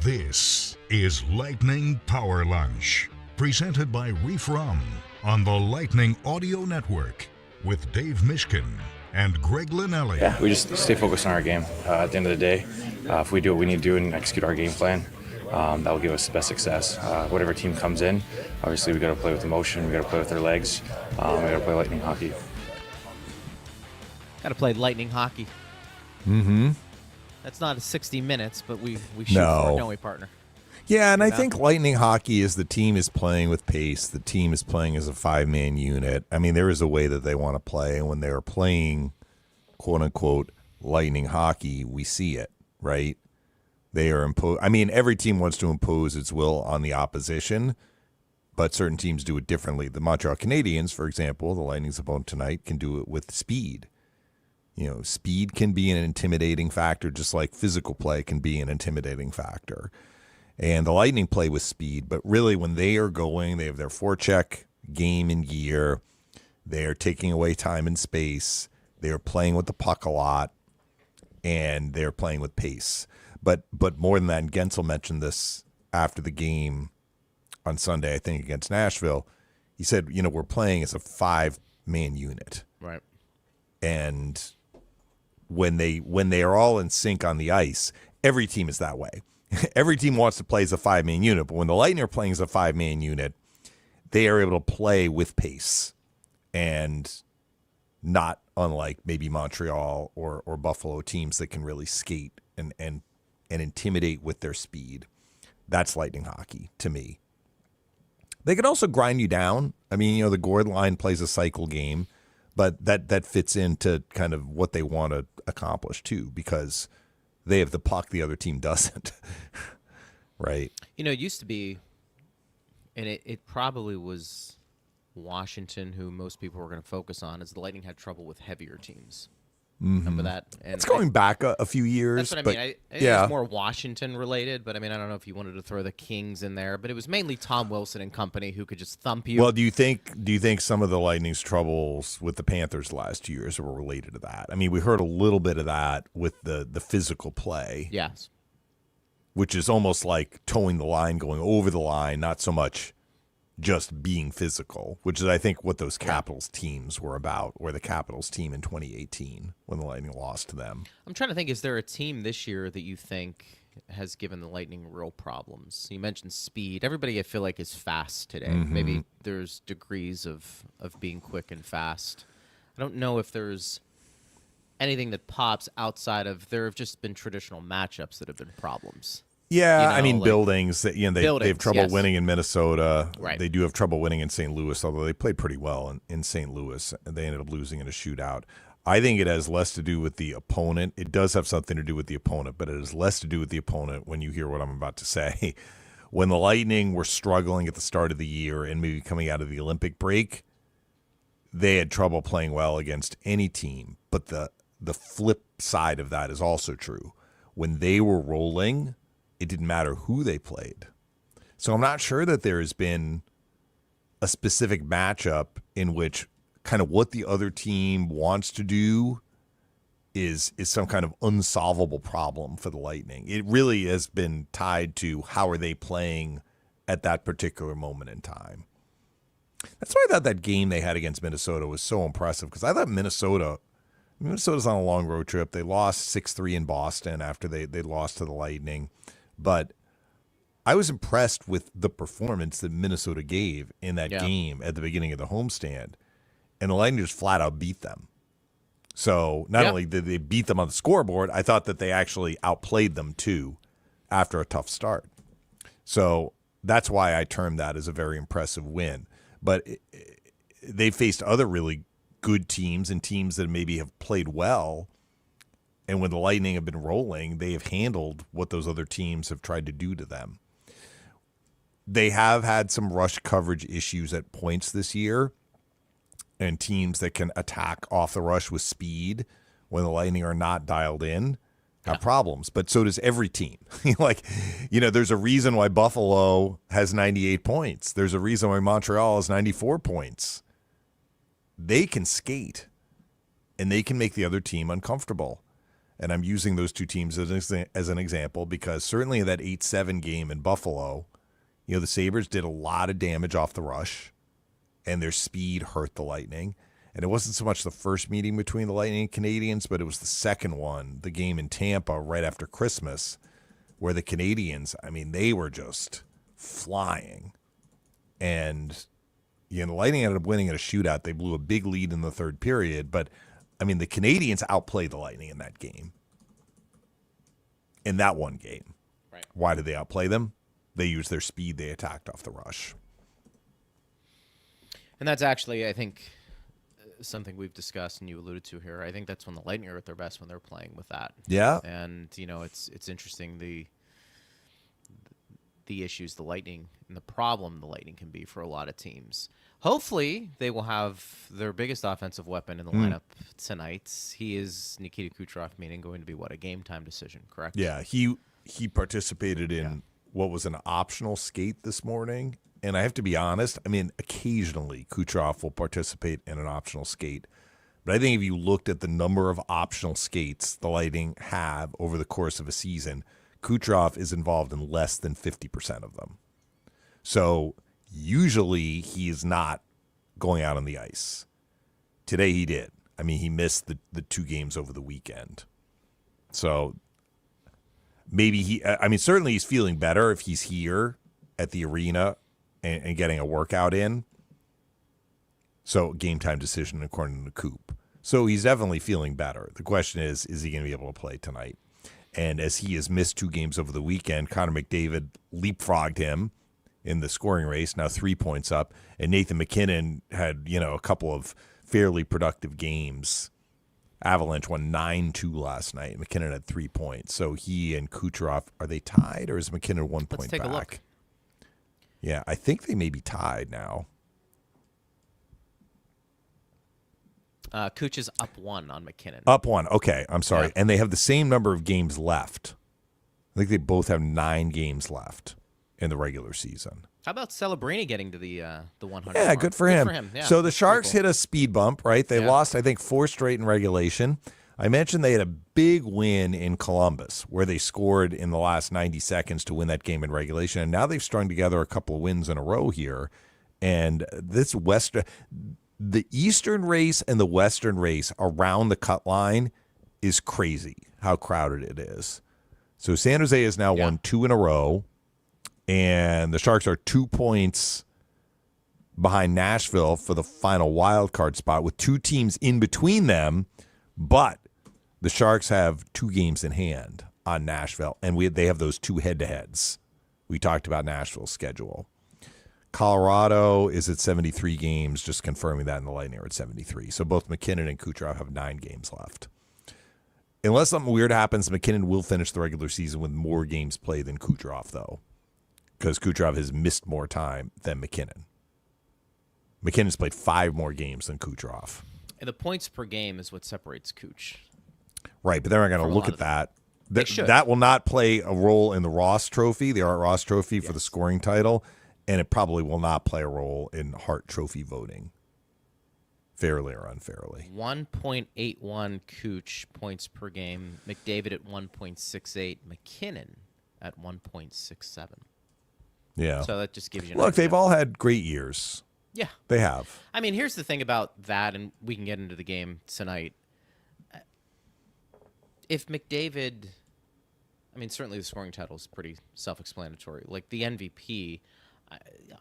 This is Lightning Power Lunch, presented by Reif Rum on the Lightning Audio Network with Dave Mishkin and Greg Linnelli. Yeah, we just stay focused on our game. At the end of the day, if we do what we need to do and execute our game plan, that will give us the best success. Whatever team comes in, obviously we got to play with emotion, we got to play with their legs, we got to play Lightning hockey. Got to play Lightning hockey. Mm-hmm. That's not 60 minutes, but we shoot for it, don't we, partner? Yeah, and I think Lightning hockey is the team is playing with pace. The team is playing as a five-man unit. I mean, there is a way that they want to play, and when they're playing, quote-unquote, Lightning hockey, we see it, right? They are every team wants to impose its will on the opposition, but certain teams do it differently. The Montreal Canadiens, for example, the Lightning's opponent tonight, can do it with speed. You know, speed can be an intimidating factor, just like physical play can be an intimidating factor. And the Lightning play with speed, but really when they are going, they have their forecheck game in gear. They are taking away time and space. They are playing with the puck a lot, and they're playing with pace. But more than that, and Gensel mentioned this after the game on Sunday, I think, against Nashville. He said, we're playing as a five-man unit. Right. And when they are all in sync on the ice, every team is that way. Every team wants to play as a five-man unit, but when the Lightning are playing as a five-man unit, they are able to play with pace, and not unlike maybe Montreal or Buffalo teams that can really skate and intimidate with their speed. That's Lightning hockey to me. They can also grind you down. I mean, the Gord line plays a cycle game, but that fits into kind of what they want to accomplish too, because they have the puck, the other team doesn't. Right? It used to be, and it probably was Washington who most people were going to focus on, is the Lightning had trouble with heavier teams. Mm-hmm. Remember that? And it's going back a few years. That's what I mean. I think it's more Washington related, but I don't know if you wanted to throw the Kings in there, but it was mainly Tom Wilson and company who could just thump you. Well, do you think some of the Lightning's troubles with the Panthers last 2 years were related to that? I mean, we heard a little bit of that with the physical play. Yes. Which is almost like towing the line, going over the line, not so much just being physical, which is, I think, what those Capitals teams were about, or the Capitals team in 2018 when the Lightning lost to them. I'm trying to think, is there a team this year that you think has given the Lightning real problems? You mentioned speed. Everybody, I feel like, is fast today. Mm-hmm. Maybe there's degrees of being quick and fast. I don't know if there's anything that pops outside of, there have just been traditional matchups that have been problems. Yeah, buildings that they have trouble yes. winning in Minnesota. Right. They do have trouble winning in St. Louis, although they played pretty well in St. Louis, and they ended up losing in a shootout. I think it has less to do with the opponent. It does have something to do with the opponent, but it has less to do with the opponent when you hear what I'm about to say. When the Lightning were struggling at the start of the year and maybe coming out of the Olympic break, they had trouble playing well against any team. But the flip side of that is also true. When they were rolling, it didn't matter who they played. So I'm not sure that there has been a specific matchup in which kind of what the other team wants to do is some kind of unsolvable problem for the Lightning. It really has been tied to how are they playing at that particular moment in time. That's why I thought that game they had against Minnesota was so impressive, because I thought Minnesota's on a long road trip. They lost 6-3 in Boston after they lost to the Lightning. But I was impressed with the performance that Minnesota gave in that game at the beginning of the homestand. And the Lightning just flat out beat them. So not only did they beat them on the scoreboard, I thought that they actually outplayed them too after a tough start. So that's why I termed that as a very impressive win. But they faced other really good teams and teams that maybe have played well. And when the Lightning have been rolling, they have handled what those other teams have tried to do to them. They have had some rush coverage issues at points this year, and teams that can attack off the rush with speed when the Lightning are not dialed in have problems. But so does every team. There's a reason why Buffalo has 98 points. There's a reason why Montreal has 94 points. They can skate, and they can make the other team uncomfortable. And I'm using those two teams as an example because certainly in that 8-7 game in Buffalo, the Sabres did a lot of damage off the rush, and their speed hurt the Lightning. And it wasn't so much the first meeting between the Lightning and Canadiens, but it was the second one, the game in Tampa right after Christmas, where the Canadiens, they were just flying. And the Lightning ended up winning in a shootout. They blew a big lead in the third period, but the Canadiens outplayed the Lightning in that game. In that one game. Right. Why did they outplay them? They used their speed. They attacked off the rush. And that's actually, I think, something we've discussed and you alluded to here. I think that's when the Lightning are at their best, when they're playing with that. Yeah. And, it's interesting the issues the Lightning and the problem the Lightning can be for a lot of teams. Hopefully, they will have their biggest offensive weapon in the lineup tonight. He is Nikita Kucherov, meaning going to be a game time decision, correct? Yeah, he participated in what was an optional skate this morning. And I have to be honest, occasionally Kucherov will participate in an optional skate. But I think if you looked at the number of optional skates the Lightning have over the course of a season, Kucherov is involved in less than 50% of them. So usually he is not going out on the ice. Today he did. He missed the two games over the weekend. So maybe certainly he's feeling better if he's here at the arena and getting a workout in. So game time decision according to Coop. So he's definitely feeling better. The question is he going to be able to play tonight? And as he has missed two games over the weekend, Connor McDavid leapfrogged him in the scoring race, now 3 points up. And Nathan MacKinnon had, a couple of fairly productive games. Avalanche won 9-2 last night. MacKinnon had 3 points. So he and Kucherov, are they tied, or is MacKinnon 1 point back? Let's take a look. Yeah, I think they may be tied now. Kuch is up 1 on MacKinnon. Up 1. Okay, I'm sorry. Yeah. And they have the same number of games left. I think they both have 9 games left in the regular season. How about Celebrini getting to the 100? Yeah, mark? good for him. Yeah, so the Sharks cool. hit a speed bump, right? They lost, I think, 4 straight in regulation. I mentioned they had a big win in Columbus where they scored in the last 90 seconds to win that game in regulation. And now they've strung together a couple of wins in a row here. And this the Eastern race and the Western race around the cut line is crazy how crowded it is. So San Jose has now won 2 in a row. And the Sharks are 2 points behind Nashville for the final wild card spot with 2 teams in between them. But the Sharks have 2 games in hand on Nashville, and they have those 2 head-to-heads. We talked about Nashville's schedule. Colorado is at 73 games, just confirming that, and the Lightning are at 73. So both MacKinnon and Kucherov have 9 games left. Unless something weird happens, MacKinnon will finish the regular season with more games played than Kucherov, though, because Kucherov has missed more time than MacKinnon. McKinnon's played 5 more games than Kucherov. And the points per game is what separates Kuch. Right, but they're not going to look at that. That will not play a role in the Ross Trophy, the Art Ross Trophy for the scoring title, and it probably will not play a role in Hart Trophy voting, fairly or unfairly. 1.81 Kuch points per game. McDavid at 1.68. MacKinnon at 1.67. Yeah. So that just gives you an Look, idea. they've all had great years. Yeah. They have. Here's the thing about that, and we can get into the game tonight. If McDavid, certainly the scoring title is pretty self-explanatory. Like the MVP,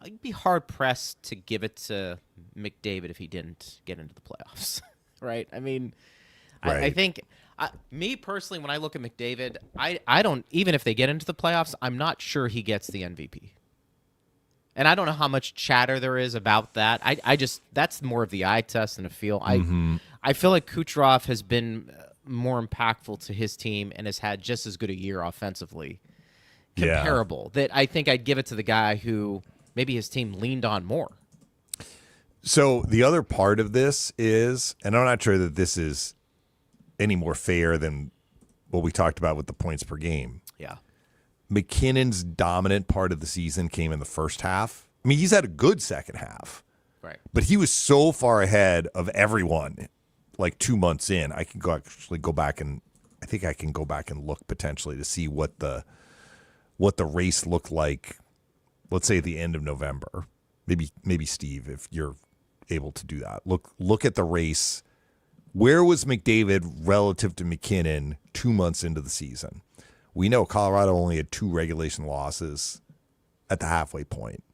I'd be hard-pressed to give it to McDavid if he didn't get into the playoffs, right? Right. I think, me personally, when I look at McDavid, I don't, even if they get into the playoffs, I'm not sure he gets the MVP. And I don't know how much chatter there is about that. I just, that's more of the eye test and a feel. I feel like Kucherov has been more impactful to his team and has had just as good a year offensively. Comparable. That I think I'd give it to the guy who maybe his team leaned on more. So the other part of this is, and I'm not sure that this is any more fair than what we talked about with the points per game. Yeah. McKinnon's dominant part of the season came in the first half. He's had a good second half. Right. But he was so far ahead of everyone, like 2 months in. I can actually go back and I think I can go back and look potentially to see what the race looked like, let's say at the end of November. Maybe Steve, if you're able to do that. Look at the race. Where was McDavid relative to McKinnon 2 months into the season? We know Colorado only had 2 regulation losses at the halfway point.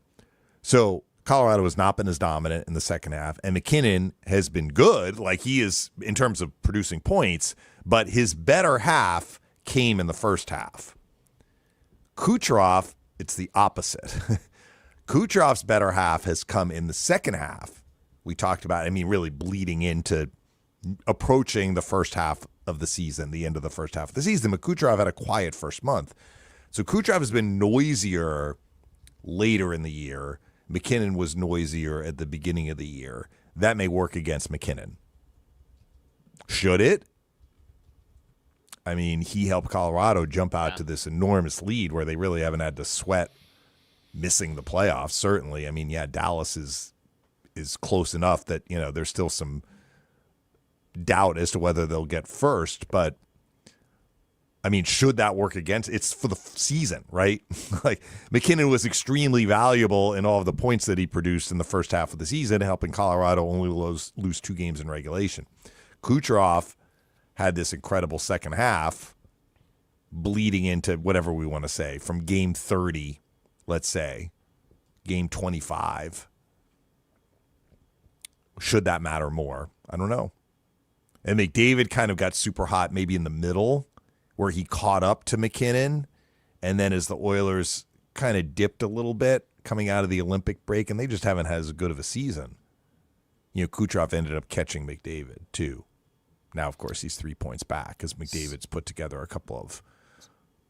So Colorado has not been as dominant in the second half, and McKinnon has been good, like he is in terms of producing points, but his better half came in the first half. Kucherov, it's the opposite. Kucherov's better half has come in the second half. We talked about, really bleeding into approaching the first half of the season, the end of the first half of the season. But Kucherov had a quiet first month. So Kucherov has been noisier later in the year. McKinnon was noisier at the beginning of the year. That may work against McKinnon. Should it? He helped Colorado jump out to this enormous lead where they really haven't had to sweat missing the playoffs, certainly. Dallas is close enough that, there's still some doubt as to whether they'll get first, but should that work against? It's for the season, right? Like McKinnon was extremely valuable in all of the points that he produced in the first half of the season, helping Colorado only lose 2 games in regulation. Kucherov had this incredible second half bleeding into whatever we want to say, from game 30, let's say, game 25. Should that matter more? I don't know. And McDavid kind of got super hot maybe in the middle where he caught up to McKinnon. And then as the Oilers kind of dipped a little bit coming out of the Olympic break, and they just haven't had as good of a season. Kucherov ended up catching McDavid too. Now, of course, he's 3 points back because McDavid's put together a couple of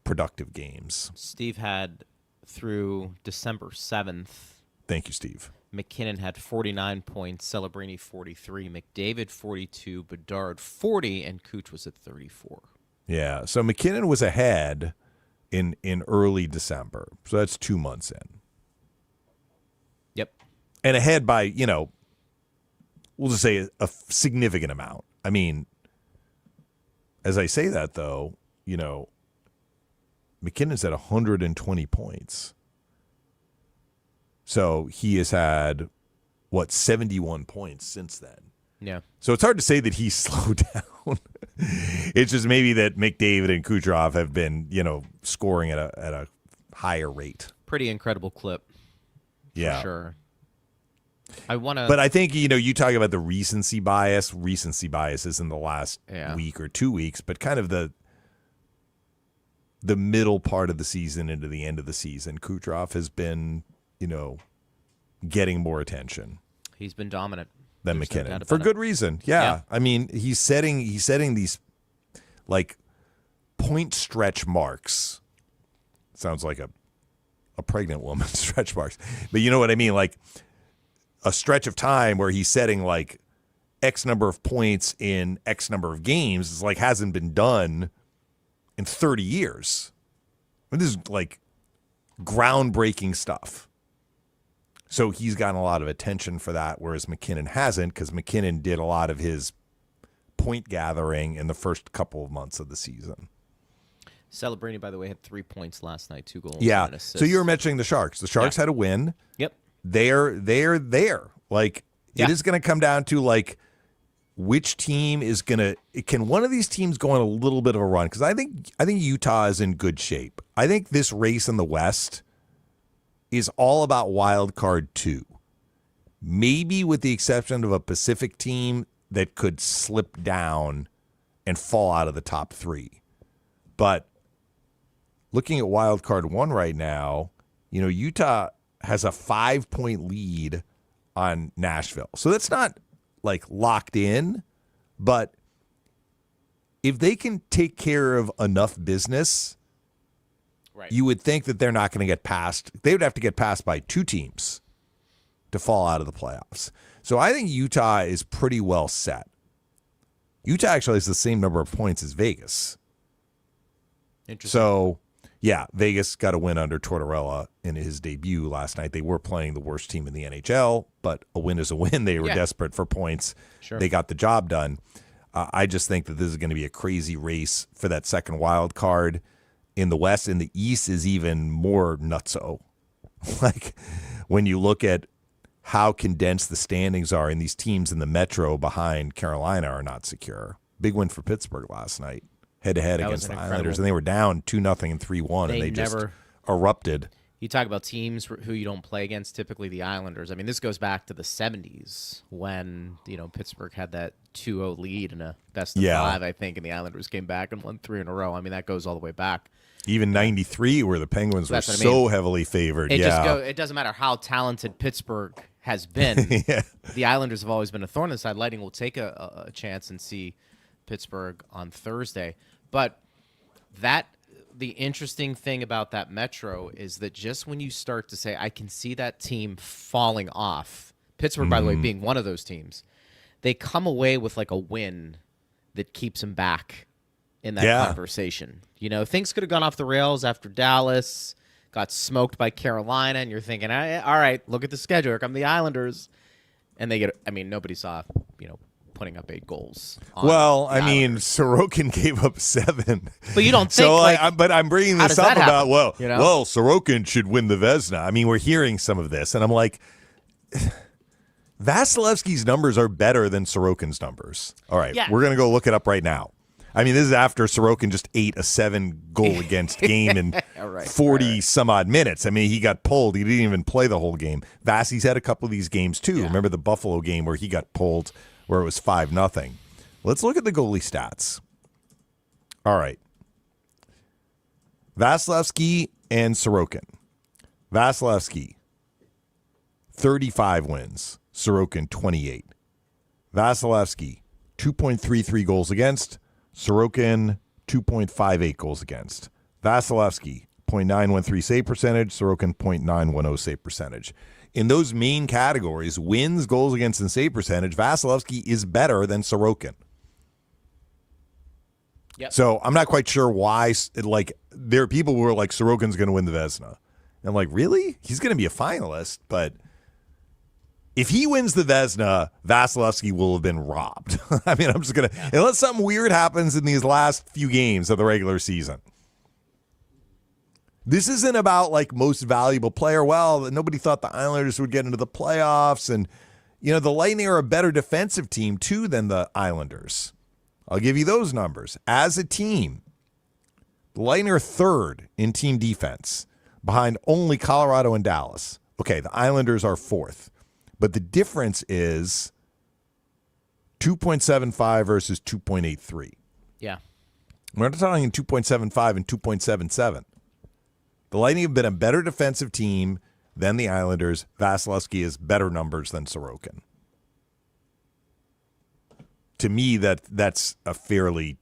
productive games. Steve had through December 7th. Thank you, Steve. McKinnon had 49 points, Celebrini 43, McDavid 42, Bedard 40, and Cooch was at 34. Yeah, so McKinnon was ahead in early December. So that's 2 months in. Yep. And ahead by, we'll just say a significant amount. As I say that, though, McKinnon's at 120 points. So he has had, 71 points since then. Yeah. So it's hard to say that he's slowed down. It's just maybe that McDavid and Kucherov have been, scoring at a higher rate. Pretty incredible clip. Yeah. For sure. But I think, you talk about the recency bias. Recency bias is in the last week or 2 weeks, but kind of the middle part of the season into the end of the season, Kucherov has been, getting more attention. He's been dominant Than McKinnon for good reason. Yeah. He's setting these like point stretch marks. Sounds like a pregnant woman stretch marks. But you know what I mean? Like a stretch of time where he's setting like X number of points in X number of games is like hasn't been done in 30 years. This is like groundbreaking stuff. So he's gotten a lot of attention for that, whereas McKinnon hasn't, because McKinnon did a lot of his point gathering in the first couple of months of the season. Celebrini, by the way, had 3 points last night, 2 goals. Yeah. And an assist. So you were mentioning the Sharks. The Sharks had a win. Yep. They're there. Like it is going to come down to like which team is going to. Can one of these teams go on a little bit of a run? Because I think Utah is in good shape. I think this race in the West is all about wild card 2. Maybe with the exception of a Pacific team that could slip down and fall out of the top 3. But looking at wild card 1 right now, Utah has a 5-point lead on Nashville. So that's not like locked in, but if they can take care of enough business, right, you would think that they're not going to get past. They would have to get passed by 2 teams to fall out of the playoffs. So I think Utah is pretty well set. Utah actually has the same number of points as Vegas. Interesting. So, yeah, Vegas got a win under Tortorella in his debut last night. They were playing the worst team in the NHL, but a win is a win. They were desperate for points. Sure. They got the job done. I just think that this is going to be a crazy race for that second wild card in the West. In the East is even more nutso. Like when you look at how condensed the standings are, and these teams in the Metro behind Carolina are not secure. Big win for Pittsburgh last night, head-to-head against the Islanders, and they were down 2-0 and 3-1, and they just erupted. You talk about teams who you don't play against, typically the Islanders. I mean, this goes back to the 70s when, Pittsburgh had that 2-0 lead in a best-of-5, I think, and the Islanders came back and won 3 in a row. I mean, that goes all the way back. Even 93, where the Penguins were so heavily favored. It doesn't matter how talented Pittsburgh has been. The Islanders have always been a thorn in the side. Lightning will take a chance and see Pittsburgh on Thursday. But the interesting thing about that Metro is that just when you start to say, I can see that team falling off, Pittsburgh, by the way, being one of those teams, they come away with like a win that keeps them back in that conversation. Things could have gone off the rails after Dallas got smoked by Carolina, and you're thinking, all right, look at the schedule. Here come the Islanders. And they get, nobody saw, putting up 8 goals. Sorokin gave up 7. But you don't think, but I'm bringing this up about, Sorokin should win the Vezina. We're hearing some of this, and I'm like, Vasilevsky's numbers are better than Sorokin's numbers. All right, we're going to go look it up right now. This is after Sorokin just ate a 7-goal against game in 40-some-odd minutes. He got pulled. He didn't even play the whole game. Vasi's had a couple of these games, too. Yeah. Remember the Buffalo game where he got pulled, where it was 5-0. Let's look at the goalie stats. All right. Vasilevsky and Sorokin. Vasilevsky, 35 wins. Sorokin, 28. Vasilevsky, 2.33 goals against. Sorokin, 2.58 goals against. Vasilevsky, .913 save percentage. Sorokin, .910 save percentage. In those main categories, wins, goals against, and save percentage, Vasilevsky is better than Sorokin. Yep. So I'm not quite sure why. There are people who are like, Sorokin's going to win the Vezina. And I'm like, really? He's going to be a finalist, but if he wins the Vezina, Vasilevsky will have been robbed. I'm just going to, unless something weird happens in these last few games of the regular season. This isn't about most valuable player. Well, nobody thought the Islanders would get into the playoffs. And, the Lightning are a better defensive team, too, than the Islanders. I'll give you those numbers. As a team, the Lightning are 3rd in team defense, behind only Colorado and Dallas. Okay, the Islanders are 4th. But the difference is 2.75 versus 2.83. Yeah. We're not talking 2.75 and 2.77. The Lightning have been a better defensive team than the Islanders. Vasilevsky has better numbers than Sorokin. To me, that's a fairly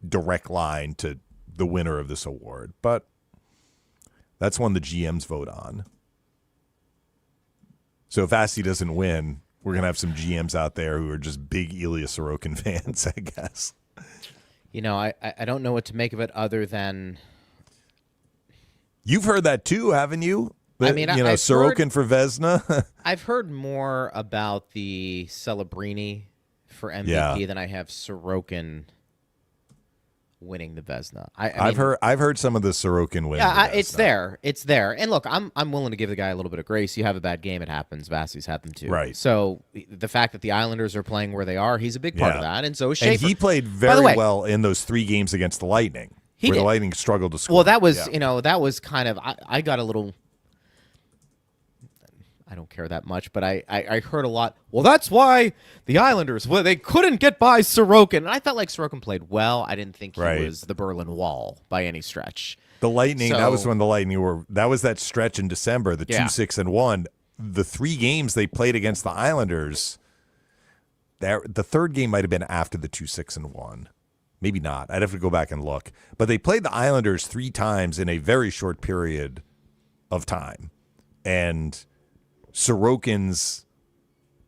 direct line to the winner of this award. But that's one the GMs vote on. So if Vasi doesn't win, we're going to have some GMs out there who are just big Ilya Sorokin fans, I guess. I don't know what to make of it other than... You've heard that too, haven't you? Sorokin for Vezina? I've heard more about the Celebrini for MVP than I have Sorokin winning the Vezina. I've heard some of the Sorokin win. Yeah, it's there. And look, I'm willing to give the guy a little bit of grace. You have a bad game, it happens. Vasi's had them too. Right. So the fact that the Islanders are playing where they are, he's a big part of that. And so is Schaefer. And he played very well in those 3 games against the Lightning. The Lightning struggled to score. Well, that was that was kind of I got a little. I don't care that much, but I heard a lot. Well, that's why the Islanders, they couldn't get by Sorokin. And I felt like Sorokin played well. I didn't think he was the Berlin Wall by any stretch. The Lightning, that was when the Lightning that was that stretch in December, the 2-6-1. The 3 games they played against the Islanders, the 3rd game might have been after the 2-6-1. Maybe not. I'd have to go back and look. But they played the Islanders 3 times in a very short period of time. And Sorokin's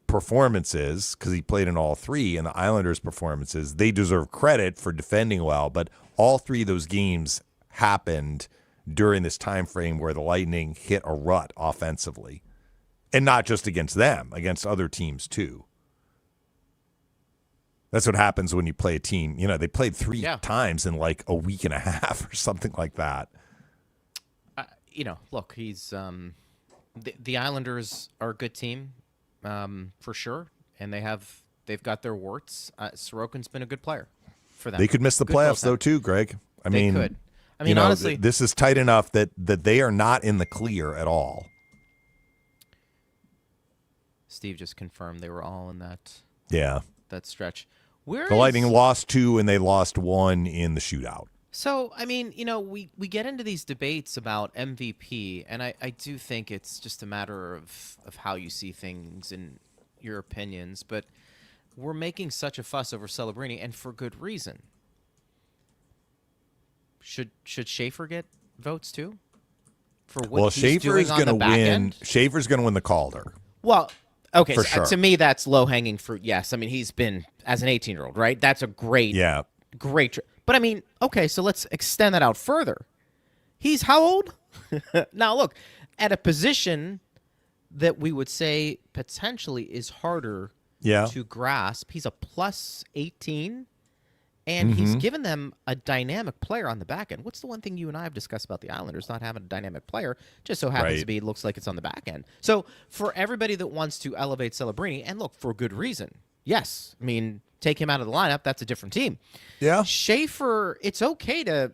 performances, because he played in all 3, and the Islanders' performances, they deserve credit for defending well, but all 3 of those games happened during this time frame where the Lightning hit a rut offensively. And not just against them, against other teams too. That's what happens when you play a team. They played three times in like a week and a half or something like that. Look, he's the Islanders are a good team for sure, and they've got their warts. Sorokin's been a good player for them. They could miss the playoffs though too, Greg. They could. I mean, honestly, this is tight enough that they are not in the clear at all. Steve just confirmed they were all in that stretch. The Lightning lost 2 and they lost 1 in the shootout. So, I mean, we get into these debates about MVP, and I do think it's just a matter of how you see things and your opinions, but we're making such a fuss over Celebrini, and for good reason. Should Schaefer get votes too? For what he's doing on the back end? Schaefer's going to win the Calder. Well, okay, for sure. To me, that's low-hanging fruit, yes. I mean, he's been, as an 18-year-old, right? That's a great. But, I mean, okay, so let's extend that out further. He's how old? Now, look, at a position that we would say potentially is harder to grasp, he's a plus 18, and he's given them a dynamic player on the back end. What's the one thing you and I have discussed about the Islanders not having a dynamic player? Just so happens to be, it looks like it's on the back end. So for everybody that wants to elevate Celebrini, and look, for good reason, yes, I mean, take him out of the lineup, that's a different team. Yeah. Schaefer, it's okay to,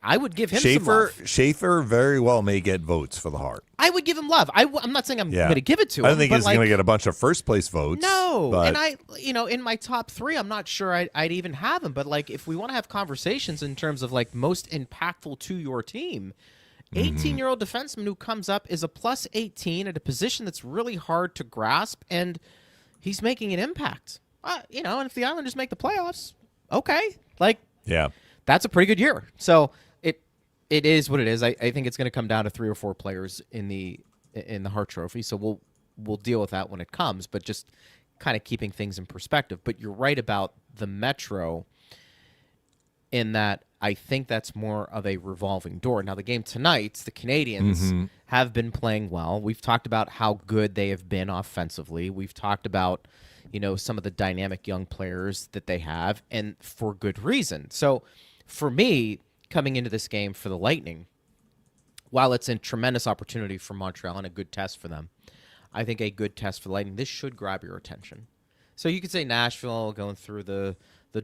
I would give him some love. Schaefer very well may get votes for the Hart. I would give him love. I'm not saying I'm going to give it to him. I don't think he's going to get a bunch of first-place votes. No. But... And in my top 3, I'm not sure I'd even have him. But, if we want to have conversations in terms of, most impactful to your team, 18-year-old defenseman who comes up is a plus 18 at a position that's really hard to grasp, and he's making an impact. And if the Islanders make the playoffs, okay. That's a pretty good year. So it is what it is. I think it's going to come down to 3 or 4 players in the Hart Trophy. So we'll deal with that when it comes, but just kind of keeping things in perspective. But you're right about the Metro in that I think that's more of a revolving door. Now, the game tonight, the Canadiens have been playing well. We've talked about how good they have been offensively. We've talked about some of the dynamic young players that they have, and for good reason. So for me, coming into this game for the Lightning, while it's a tremendous opportunity for Montreal and a good test for them, I think a good test for the Lightning, this should grab your attention. So you could say Nashville going through the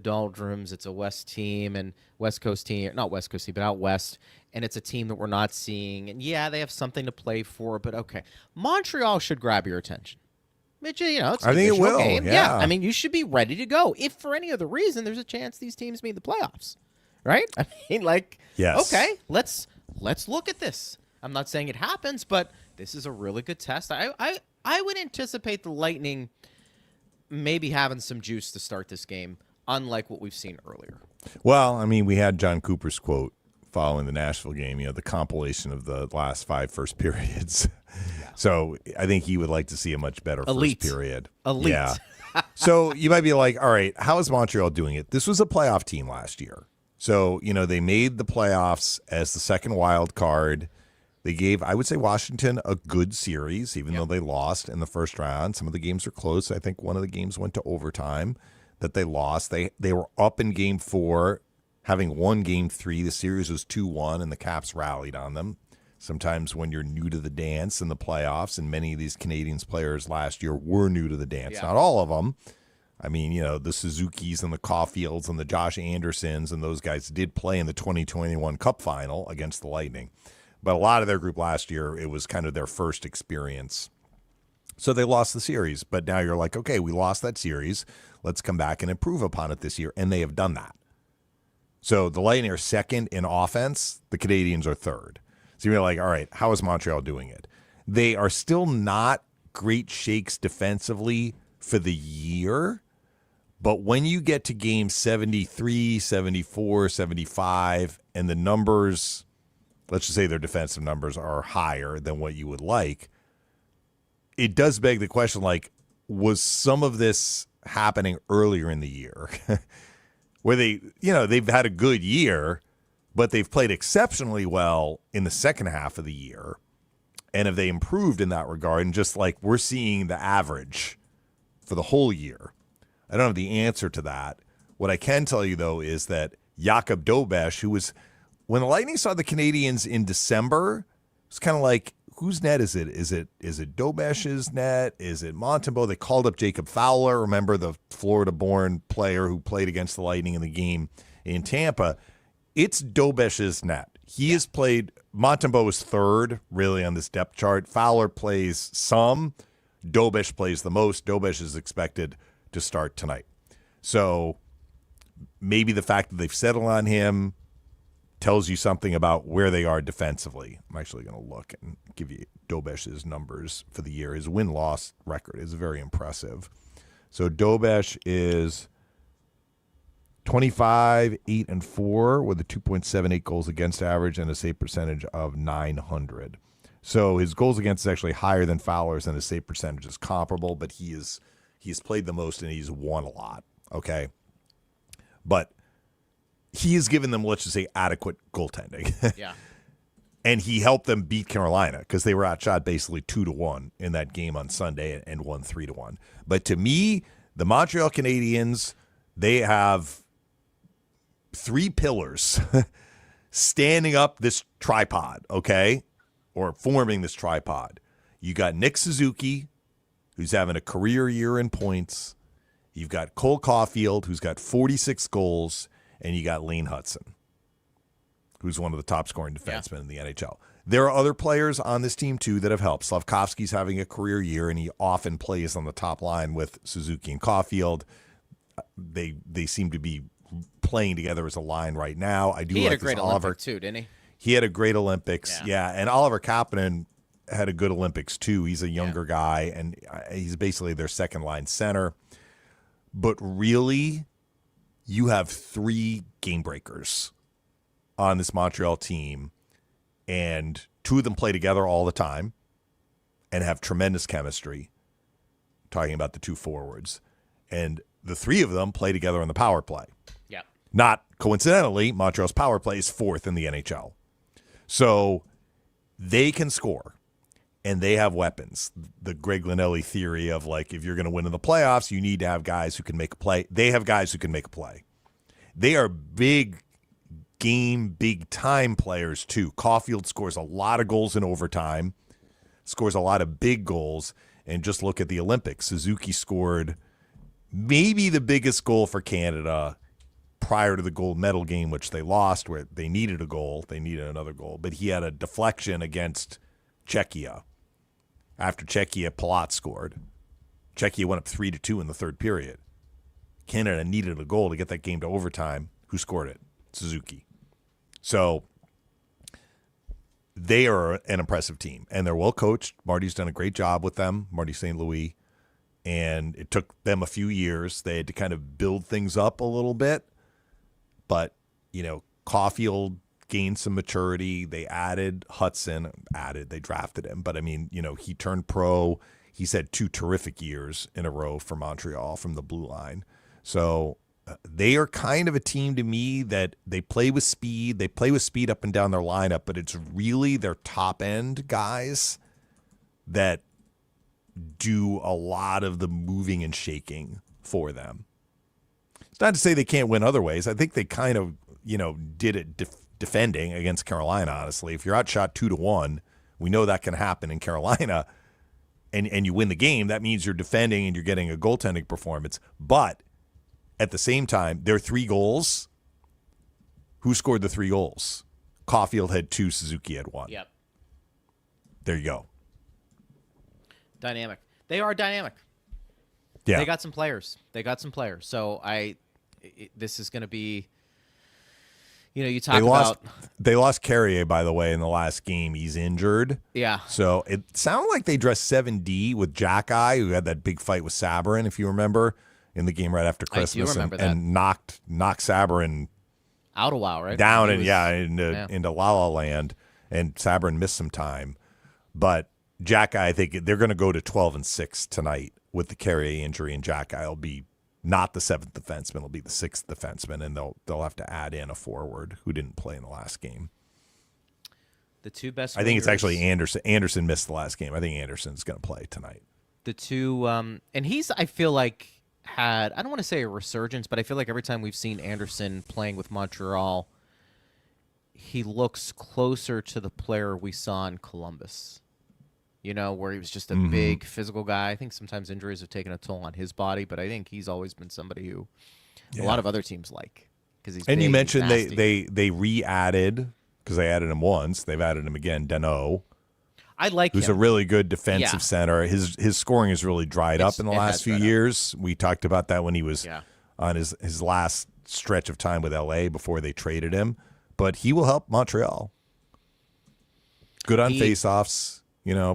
doldrums, it's a West team and West Coast team, not West Coast team, but out West, and it's a team that we're not seeing. And yeah, they have something to play for, but okay. Montreal should grab your attention. It's I think it will. Game. Yeah. I mean, you should be ready to go. If for any other reason, there's a chance these teams meet the playoffs, right? I mean, yes. Okay, let's look at this. I'm not saying it happens, but this is a really good test. I would anticipate the Lightning maybe having some juice to start this game, unlike what we've seen earlier. Well, I mean, we had John Cooper's quote following the Nashville game, the compilation of the last 5 first periods. Yeah. So I think he would like to see a much better first period. Elite. Yeah. So you might be like, all right, how is Montreal doing it? This was a playoff team last year. So, they made the playoffs as the second wild card. They gave, I would say, Washington a good series, even though they lost in the first round. Some of the games are close. I think one of the games went to overtime that they lost. They were up in game 4, having won game 3. The series was 2-1, and the Caps rallied on them. Sometimes when you're new to the dance in the playoffs, and many of these Canadiens players last year were new to the dance. Yeah. Not all of them. I mean, the Suzukis and the Caulfields and the Josh Andersons and those guys did play in the 2021 Cup final against the Lightning. But a lot of their group last year, it was kind of their first experience. So they lost the series. But now you're like, okay, we lost that series. Let's come back and improve upon it this year. And they have done that. So the Lightning are second in offense. The Canadiens are third. So you're like, all right, how is Montreal doing it? They are still not great shakes defensively for the year. But when you get to game 73, 74, 75, and the numbers, let's just say their defensive numbers are higher than what you would like, it does beg the question, was some of this happening earlier in the year? Where they've had a good year, but they've played exceptionally well in the second half of the year. And have they improved in that regard? And just we're seeing the average for the whole year. I don't have the answer to that. What I can tell you, though, is that Jakub Dobeš, who was, when the Lightning saw the Canadiens in December, it's kind of like, whose net is it? Is it Dobeš's net? Is it Montembeault? They called up Jacob Fowler, remember the Florida-born player who played against the Lightning in the game in Tampa. It's Dobeš's net. He has played, Montembeault is third, really, on this depth chart. Fowler plays some. Dobeš plays the most. Dobeš is expected to start tonight. So maybe the fact that they've settled on him tells you something about where they are defensively. I'm actually going to look and give you Dobeš's numbers for the year. His win-loss record is very impressive. So Dobeš is 25, 8, and 4 with a 2.78 goals against average and a save percentage of .900. So his goals against is actually higher than Fowler's, and his save percentage is comparable, but he's played the most and he's won a lot, okay? But he has given them, let's just say, adequate goaltending. Yeah. And he helped them beat Carolina because they were outshot basically 2-1 in that game on Sunday and won 3-1. But to me, the Montreal Canadiens, they have three pillars standing up this tripod, okay? Or forming this tripod. You got Nick Suzuki, who's having a career year in points. You've got Cole Caulfield, who's got 46 goals. And you got Lane Hudson, who's one of the top scoring defensemen in the NHL. There are other players on this team, too, that have helped. Slavkovsky's having a career year, and he often plays on the top line with Suzuki and Caulfield. They seem to be playing together as a line right now. I do he like had a great Oliver Olympic, too, didn't he? He had a great Olympics, yeah. And Oliver Kapanen had a good Olympics, too. He's a younger guy, and he's basically their second-line center. But really, you have three game breakers on this Montreal team, and two of them play together all the time and have tremendous chemistry, talking about the two forwards. And the three of them play together on the power play. Yeah. Not coincidentally, Montreal's power play is fourth in the NHL. So they can score, and they have weapons. The Greg Linnelli theory of, like, if you're going to win in the playoffs, you need to have guys who can make a play. They have guys who can make a play. They are big game, big time players, too. Caulfield scores a lot of goals in overtime, scores a lot of big goals, and just look at the Olympics. Suzuki scored maybe the biggest goal for Canada prior to the gold medal game, which they lost, where they needed a goal. They needed another goal. But he had a deflection against Czechia. After Czechia, Palat scored. Czechia went up 3-2 in the third period. Canada needed a goal to get that game to overtime. Who scored it? Suzuki. So they are an impressive team, and they're well coached. Marty's done a great job with them, Marty St. Louis, and it took them a few years. They had to kind of build things up a little bit, but, you know, Caulfield gained some maturity. They added Hudson. They drafted him, but I mean, you know, he turned pro. He's had 2 terrific years in a row for Montreal from the blue line. So they are kind of a team to me that they play with speed. They play with speed up and down their lineup, but it's really their top end guys that do a lot of the moving and shaking for them. It's not to say they can't win other ways. I think they kind of, you know, did it defending against Carolina, honestly. If you're outshot 2-1, we know that can happen in Carolina, and you win the game. That means you're defending and you're getting a goaltending performance. But at the same time, their 3 goals, who scored the 3 goals? Caulfield had 2, Suzuki had 1. Yep. There you go. Dynamic. They are dynamic. Yeah. They got some players. So this is going to be, you know, you talk about. They lost Carrier, by the way, in the last game. He's injured. Yeah. So it sounded like they dressed 7D with Jack-Eye, who had that big fight with Sabrin, if you remember, in the game right after Christmas. I do remember that. And knocked Sabrin out a while, right? down into La La Land, and Sabrin missed some time. But Jack-Eye, I think they're going to go to 12-6 tonight with the Carrier injury, and Jack-Eye will be not the 7th defenseman, will be the 6th defenseman, and they'll have to add in a forward who didn't play in the last game. The 2 best. I think it's actually Anderson. Anderson missed the last game. I think Anderson's going to play tonight. The 2, and he's, I feel like, had, I don't want to say a resurgence, but I feel like every time we've seen Anderson playing with Montreal, he looks closer to the player we saw in Columbus. You know, where he was just a big physical guy. I think sometimes injuries have taken a toll on his body, but I think he's always been somebody who a lot of other teams like. He's and big, you mentioned nasty. they re-added, because they added him once, they've added him again, Danault. I like Who's him. a really good defensive center. His scoring has really dried up in the last few years. We talked about that when he was on his last stretch of time with LA before they traded him. But he will help Montreal. Good on faceoffs,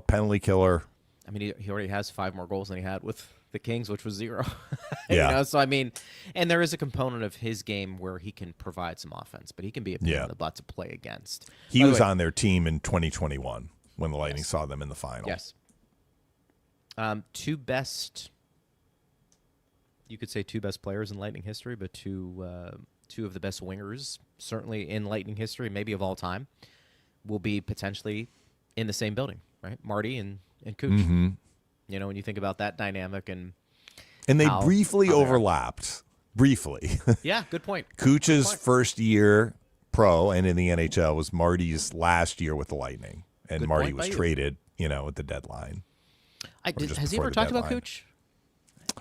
penalty killer. I mean, he already has 5 more goals than he had with the Kings, which was 0. Yeah. So I mean, and there is a component of his game where he can provide some offense, but he can be a pain in the butt to play against. He was on their team in 2021 when the Lightning saw them in the final. Yes. 2 best, you could say 2 best players in Lightning history, but 2 of the best wingers, certainly in Lightning history, maybe of all time, will be potentially in the same building, right? Marty and Cooch. Mm-hmm. When you think about that dynamic and they briefly overlapped. Briefly. Yeah, good point. Cooch's first year pro and in the NHL was Marty's last year with the Lightning. And Marty was traded, at the deadline. Has he ever talked about Cooch?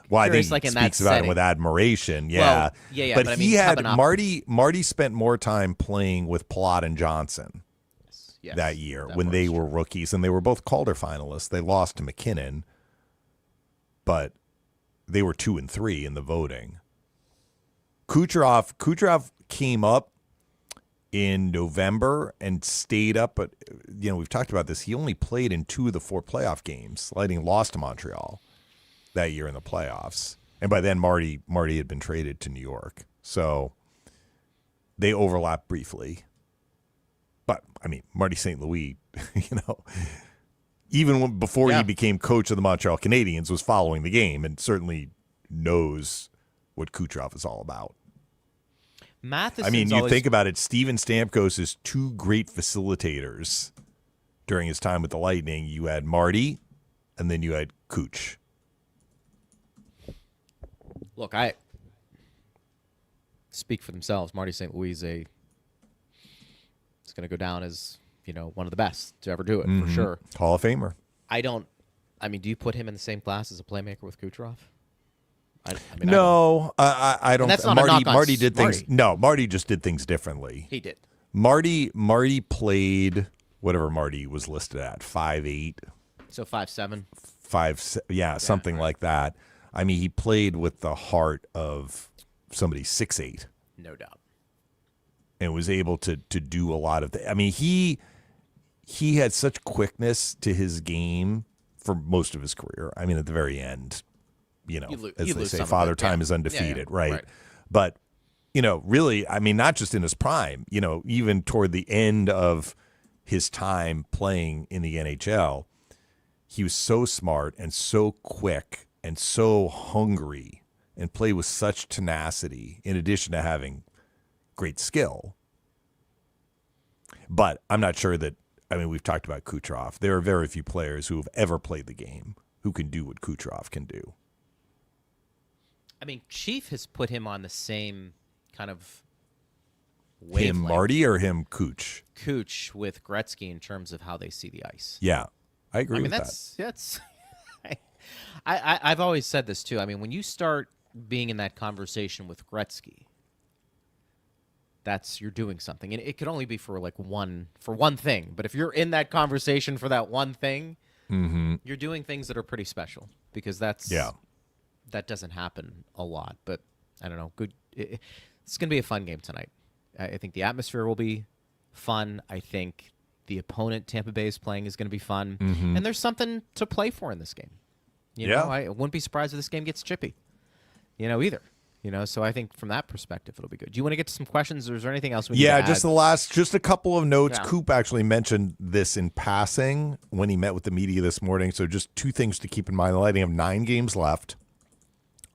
Well, I think like he in that speaks about him with admiration. Yeah. Well, But I he mean, had Marty spent more time playing with Plot and Johnson that year when they were rookies, and they were both Calder finalists. They lost to McKinnon, but they were 2 and 3 in the voting. Kucherov came up in November and stayed up, but we've talked about this. He only played in 2 of the 4 playoff games. Lightning lost to Montreal that year in the playoffs, and by then Marty had been traded to New York, so they overlapped briefly. But I mean, Marty St. Louis, even before he became coach of the Montreal Canadiens, was following the game and certainly knows what Kucherov is all about. Matheson's think about it. Steven Stamkos is 2 great facilitators during his time with the Lightning. You had Marty, and then you had Cooch. Look, I speak for themselves. Marty St. Louis is going to go down as one of the best to ever do it for sure. Hall of Famer. Do you put him in the same class as a playmaker with Kucherov? No, I don't. That's not a knock on Marty did things. Marty. No, Marty just did things differently. He did. Marty played whatever Marty was listed at, 5'8", so 5'7", 5', something like that. I mean, he played with the heart of somebody 6'8", no doubt, and was able to do a lot of. I mean, he had such quickness to his game for most of his career. I mean, at the very end, as they say, Father Time is undefeated, right? But, really, I mean, not just in his prime, even toward the end of his time playing in the NHL, he was so smart and so quick and so hungry and played with such tenacity, in addition to having great skill. But I'm not sure that, we've talked about Kucherov. There are very few players who have ever played the game who can do what Kucherov can do. Chief has put him on the same kind of wavelength. Him Marty or him Cooch? Cooch with Gretzky in terms of how they see the ice. Yeah, I agree with that's I've always said this too. When you start being in that conversation with Gretzky, you're doing something, and it could only be for one thing. But if you're in that conversation for that one thing, you're doing things that are pretty special, because that doesn't happen a lot. But I don't know. Good. It's going to be a fun game tonight. I think the atmosphere will be fun. I think the opponent Tampa Bay is playing is going to be fun, and there's something to play for in this game. I wouldn't be surprised if this game gets chippy. Either. So I think from that perspective, it'll be good. Do you want to get to some questions, or is there anything else we need to add? Just a couple of notes. Yeah. Coop actually mentioned this in passing when he met with the media this morning. So just 2 things to keep in mind. The Lightning have 9 games left.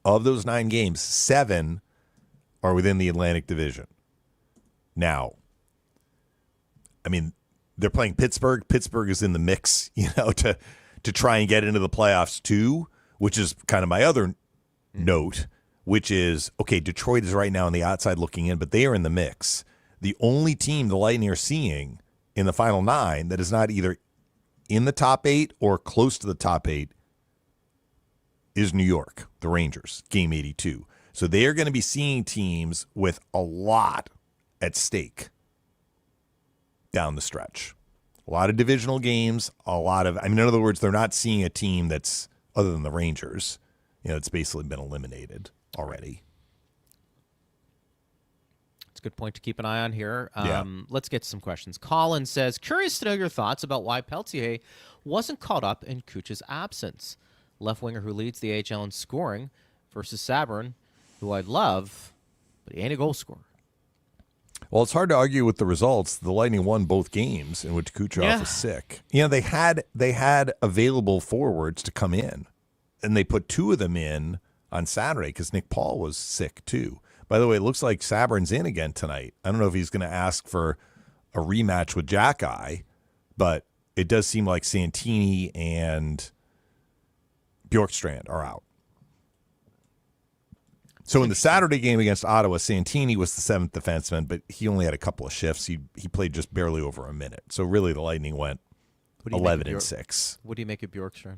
Of those 9 games, 7 are within the Atlantic Division. Now, they're playing Pittsburgh. Pittsburgh is in the mix, to try and get into the playoffs too, which is kind of my other note, which is, okay, Detroit is right now on the outside looking in, but they are in the mix. The only team the Lightning are seeing in the final 9 that is not either in the top 8 or close to the top 8 is New York, the Rangers, game 82. So they are going to be seeing teams with a lot at stake down the stretch. A lot of divisional games, in other words, they're not seeing a team that's, other than the Rangers, it's basically been eliminated already. It's a good point to keep an eye on here. Yeah. Let's get to some questions. Colin says, curious to know your thoughts about why Peltier wasn't caught up in Kuch's absence. Left winger who leads the AHL in scoring versus Sabourin, who I love, but he ain't a goal scorer. Well, it's hard to argue with the results. The Lightning won both games in which Kucherov was sick. They had available forwards to come in, and they put 2 of them in on Saturday because Nick Paul was sick too. By the way, it looks like Sabourin's in again tonight. I don't know if he's going to ask for a rematch with Jack-Eye, but it does seem like Santini and Bjorkstrand are out. So in the Saturday game against Ottawa, Santini was the 7th defenseman, but he only had a couple of shifts. He played just barely over a minute. So really the Lightning went 11-6. What do you make of Bjorkstrand?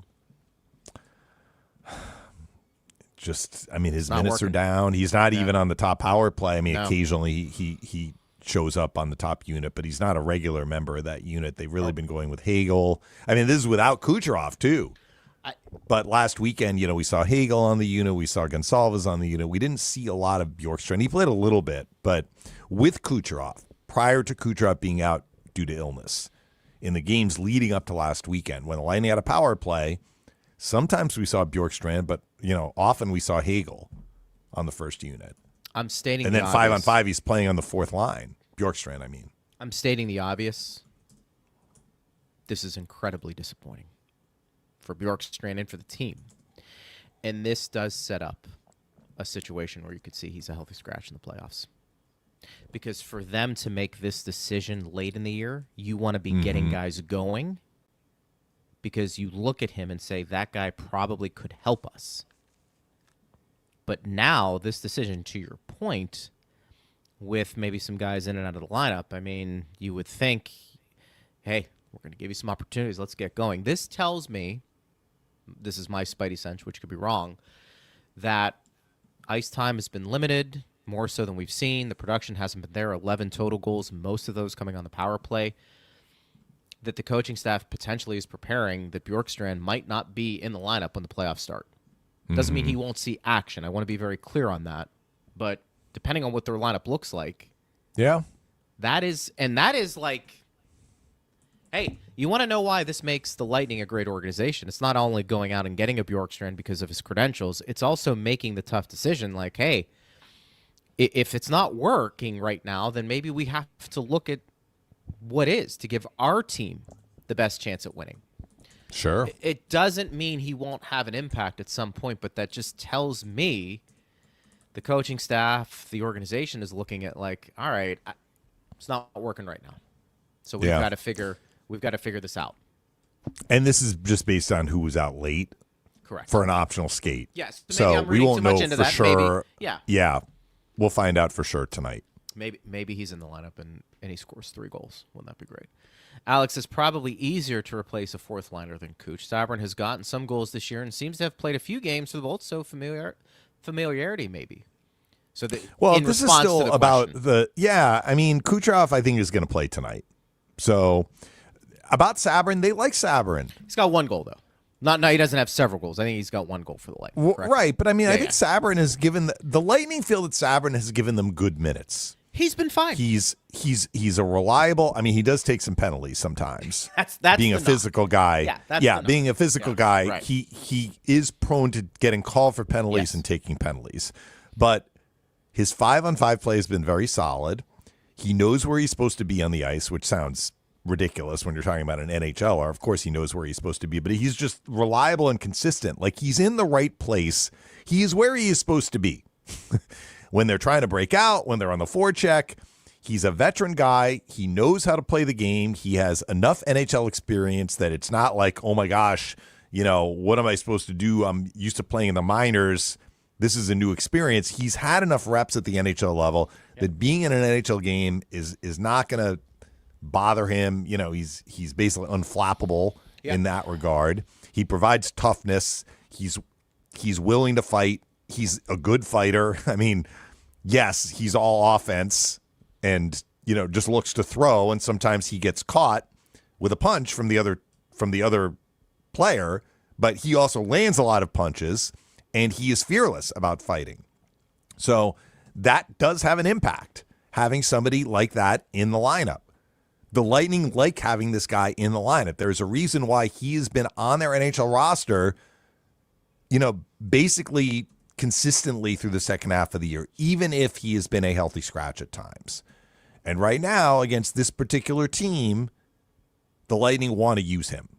His minutes are down. He's not even on the top power play. No. Occasionally he shows up on the top unit, but he's not a regular member of that unit. They've really been going with Hagel. This is without Kucherov, too. But last weekend, we saw Hagel on the unit. We saw Gonsalves on the unit. We didn't see a lot of Bjorkstrand. He played a little bit, but with Kucherov, prior to Kucherov being out due to illness, in the games leading up to last weekend, when the Lightning had a power play, sometimes we saw Bjorkstrand, but often we saw Hagel on the first unit. I'm stating and the then obvious. 5-on-5, he's playing on the 4th line. Bjorkstrand, I mean. I'm stating the obvious. This is incredibly disappointing for Bjorkstrand and for the team. And this does set up a situation where you could see he's a healthy scratch in the playoffs. Because for them to make this decision late in the year, you want to be getting guys going because you look at him and say, that guy probably could help us. But now, this decision, to your point, with maybe some guys in and out of the lineup, you would think, hey, we're going to give you some opportunities. Let's get going. This tells me, this is my spidey sense, which could be wrong, that ice time has been limited, more so than we've seen. The production hasn't been there. 11 total goals, most of those coming on the power play. That the coaching staff potentially is preparing that Bjorkstrand might not be in the lineup when the playoffs start. Doesn't mean he won't see action. I want to be very clear on that. But depending on what their lineup looks like, that is like, hey, you want to know why this makes the Lightning a great organization? It's not only going out and getting a Bjorkstrand because of his credentials. It's also making the tough decision like, hey, if it's not working right now, then maybe we have to look at what is to give our team the best chance at winning. Sure. It doesn't mean he won't have an impact at some point, but that just tells me the coaching staff, the organization is looking at like, all right, it's not working right now. So we've got to figure this out. And this is just based on who was out late. Correct. For an optional skate. Yes. So we won't know for sure. Maybe, yeah. We'll find out for sure tonight. Maybe he's in the lineup and he scores 3 goals. Wouldn't that be great? Alex, is probably easier to replace a 4th liner than Kuch. Sabourin has gotten some goals this year and seems to have played a few games for the Bolts, so familiarity maybe. So this is still about Kucherov I think is going to play tonight. So about Sabourin, they like Sabourin. He's got 1 goal though. No, he doesn't have several goals. I think he's got 1 goal for the Lightning. Right, but I think Sabourin has given the Lightning feel that Sabourin has given them good minutes. He's been fine. He's a reliable. He does take some penalties sometimes. that's being a physical guy. Being a physical guy, right. he is prone to getting called for penalties and taking penalties. But his 5-on-5 play has been very solid. He knows where he's supposed to be on the ice, which sounds ridiculous when you're talking about an NHLer. Of course he knows where he's supposed to be, but he's just reliable and consistent. Like he's in the right place. He is where he is supposed to be. When they're trying to break out, when they're on the forecheck, he's a veteran guy. He knows how to play the game. He has enough NHL experience that it's not like, oh my gosh, what am I supposed to do? I'm used to playing in the minors. This is a new experience. He's had enough reps at the NHL level that being in an NHL game is not going to bother him. You know, he's basically unflappable in that regard. He provides toughness. He's willing to fight. He's a good fighter. I mean, yes, he's all offense and, you know, just looks to throw, and sometimes he gets caught with a punch from the other player, but he also lands a lot of punches, and he is fearless about fighting. So that does have an impact, having somebody like that in the lineup. The Lightning like having this guy in the lineup. There's a reason why he has been on their NHL roster, you know, basically consistently through the second half of the year, even if he has been a healthy scratch at times. And right now, against this particular team, the Lightning want to use him.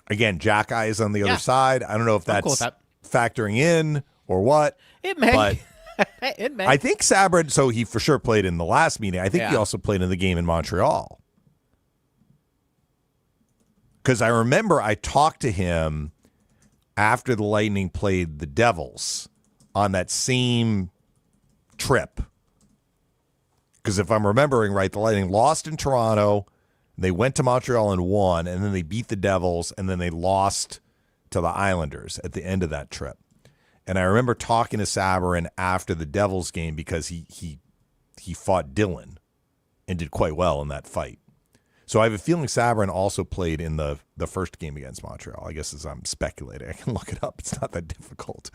Again, Jack Eye is on the other side. I don't know if that's factoring in or what. It may. But it may. I think Sabrin, so he for sure played in the last meeting. I think he also played in the game in Montreal. Because I remember I talked to him after the Lightning played the Devils on that same trip. Because if I'm remembering right, the Lightning lost in Toronto. They went to Montreal and won, and then they beat the Devils, and then they lost to the Islanders at the end of that trip. And I remember talking to Sabrin after the Devils game because he fought Dylan and did quite well in that fight. So I have a feeling Sabrin also played in the first game against Montreal. I guess as I'm speculating, I can look it up. It's not that difficult.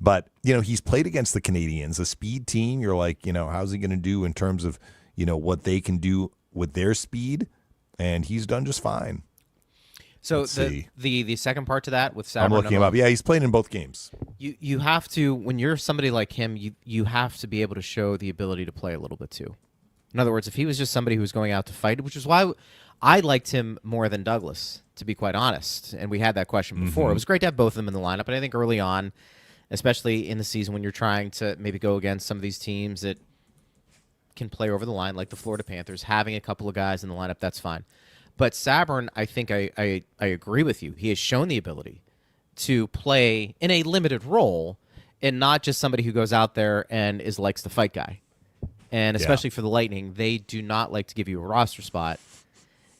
But, you know, he's played against the Canadiens, a speed team. You're like, you know, how's he going to do in terms of, you know, what they can do with their speed? And he's done just fine. So the second part to that with Sabrin, I'm looking him up. Yeah, he's played in both games. You have to, when you're somebody like him, you have to be able to show the ability to play a little bit too. In other words, if he was just somebody who was going out to fight, which is why I liked him more than Douglas, to be quite honest. And we had that question before. It was great to have both of them in the lineup, but I think early on, especially in the season when you're trying to maybe go against some of these teams that can play over the line, like the Florida Panthers, having a couple of guys in the lineup, that's fine. But Sabrin, I think I agree with you. He has shown the ability to play in a limited role and not just somebody who goes out there and likes the fight guy. And especially for the Lightning, they do not like to give you a roster spot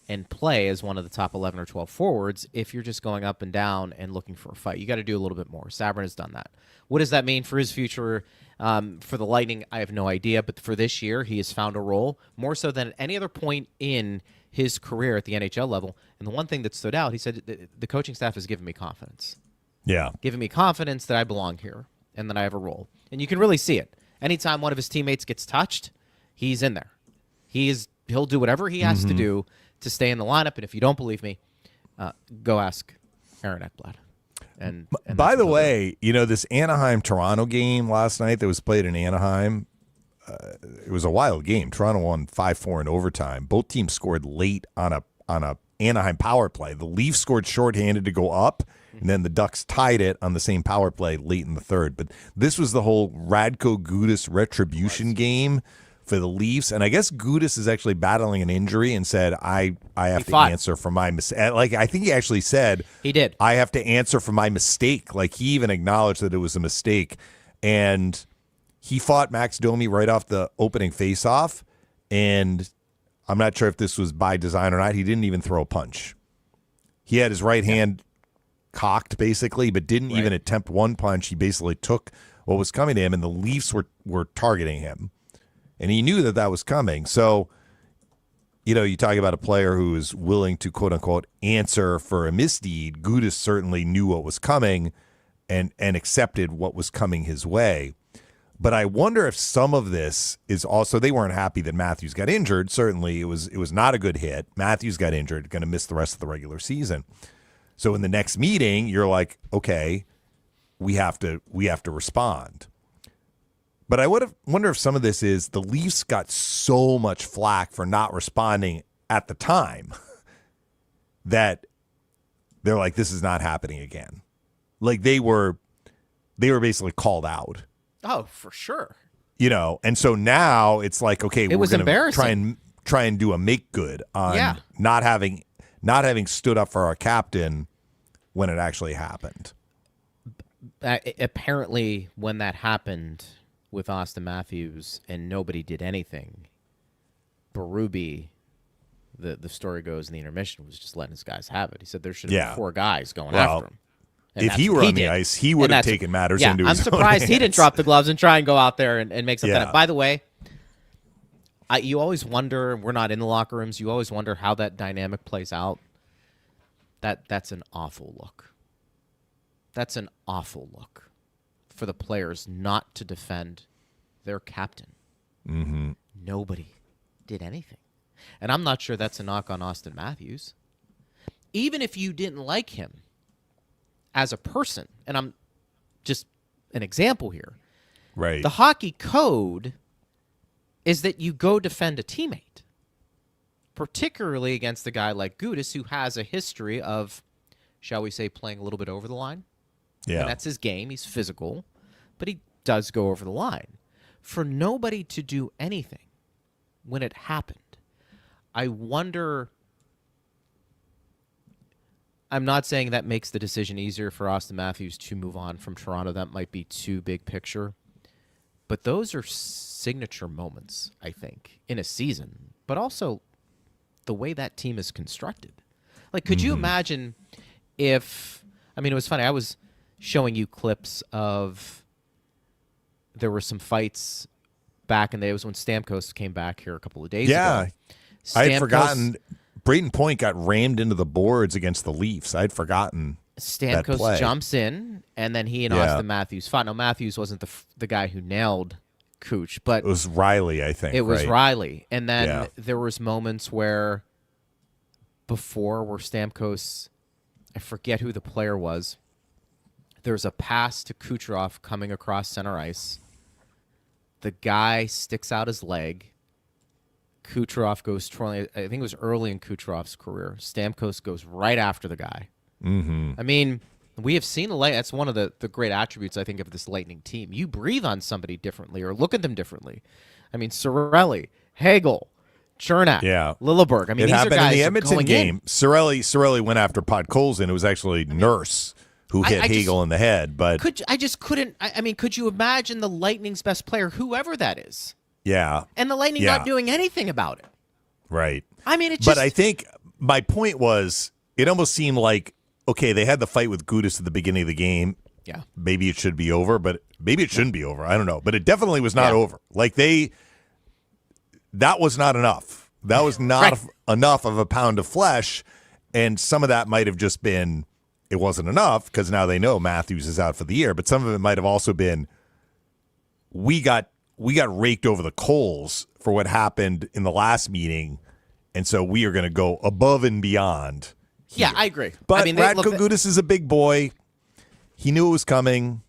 and play as one of the top 11 or 12 forwards if you're just going up and down and looking for a fight. You got to do a little bit more. Sabrin has done that. What does that mean for his future? For the Lightning, I have no idea. But for this year, he has found a role more so than at any other point in his career at the NHL level. And the one thing that stood out, he said, the coaching staff has given me confidence. Yeah. Giving me confidence that I belong here and that I have a role. And you can really see it. Anytime one of his teammates gets touched, he's in there. He'll do whatever he has to do to stay in the lineup. And if you don't believe me, go ask Aaron Ekblad. And by the way, you know, this Anaheim-Toronto game last night that was played in Anaheim, it was a wild game. Toronto won 5-4 in overtime. Both teams scored late on a Anaheim power play. The Leafs scored shorthanded to go up, and then the Ducks tied it on the same power play late in the third. But this was the whole Radko Gudas retribution game for the Leafs, and I guess Gudas is actually battling an injury and said, I have to answer for my mistake. Like, I think he actually said, he did. I have to answer for my mistake. Like, he even acknowledged that it was a mistake. And he fought Max Domi right off the opening faceoff, and I'm not sure if this was by design or not. He didn't even throw a punch. He had his right hand cocked, basically, but didn't even attempt one punch. He basically took what was coming to him, and the Leafs were targeting him. And he knew that was coming. So, you know, you talk about a player who is willing to, quote-unquote, answer for a misdeed. Gudas certainly knew what was coming and accepted what was coming his way. But I wonder if some of this is also, they weren't happy that Matthews got injured. Certainly, it was not a good hit. Matthews got injured, going to miss the rest of the regular season. So in the next meeting, you're like, okay, we have to respond. But I wonder if some of this is the Leafs got so much flack for not responding at the time that they're like, this is not happening again. Like they were basically called out. Oh, for sure. You know, and so now it's like, okay, we're going to try and do a make good on not having stood up for our captain when it actually happened. apparently when that happened with Austin Matthews and nobody did anything, Berube, the story goes in the intermission, was just letting his guys have it. He said there should have been 4 guys going after him. And if he were on the ice, he would have taken matters into his own hands. I'm surprised he didn't drop the gloves and try and go out there and make something up. By the way, you always wonder, we're not in the locker rooms, you always wonder how that dynamic plays out. That's an awful look. That's an awful look for the players not to defend their captain. Mm-hmm. Nobody did anything. And I'm not sure that's a knock on Austin Matthews. Even if you didn't like him as a person, and I'm just an example here. Right. The hockey code is that you go defend a teammate, particularly against a guy like Gudas, who has a history of, shall we say, playing a little bit over the line. Yeah. And that's his game. He's physical, but he does go over the line. For nobody to do anything when it happened, I wonder. I'm not saying that makes the decision easier for Austin Matthews to move on from Toronto. That might be too big picture. But those are signature moments, I think, in a season. But also the way that team is constructed. Like, could you imagine if, I mean, it was funny. I was showing you clips of, there were some fights back in the day. It was when Stamkos came back here a couple of days ago. Yeah. I had forgotten. Brayden Point got rammed into the boards against the Leafs. I'd forgotten. Stamkos jumps in, and then he and Austin Matthews fought. Now, Matthews wasn't the guy who nailed Cooch, but it was Riley, I think. It was Riley. And then there was moments where Stamkos, I forget who the player was, there's a pass to Kucherov coming across center ice. The guy sticks out his leg. Kucherov goes twirling. I think it was early in Kucherov's career. Stamkos goes right after the guy. Mm-hmm. I mean, we have seen that's one of the great attributes, I think, of this Lightning team. You breathe on somebody differently or look at them differently. I mean, Cirelli, Hagel, Chernak, Lilleberg. I mean, it these happened are guys in the Edmonton game. In. Cirelli went after Podkolzin. It was actually Nurse who hit Hagel in the head. But I just couldn't. I mean, could you imagine the Lightning's best player, whoever that is? Yeah. And the Lightning not doing anything about it. Right. I mean, But I think my point was, it almost seemed like, okay, they had the fight with Gudas at the beginning of the game. Yeah. Maybe it should be over, but maybe it shouldn't be over. I don't know. But it definitely was not over. Like that was not enough. That was not enough of a pound of flesh. And some of that might have just been, it wasn't enough because now they know Matthews is out for the year. But some of it might have also been, we got raked over the coals for what happened in the last meeting, and so we are going to go above and beyond here. Yeah, I agree. But I mean, Radko Gudas is a big boy. He knew it was coming,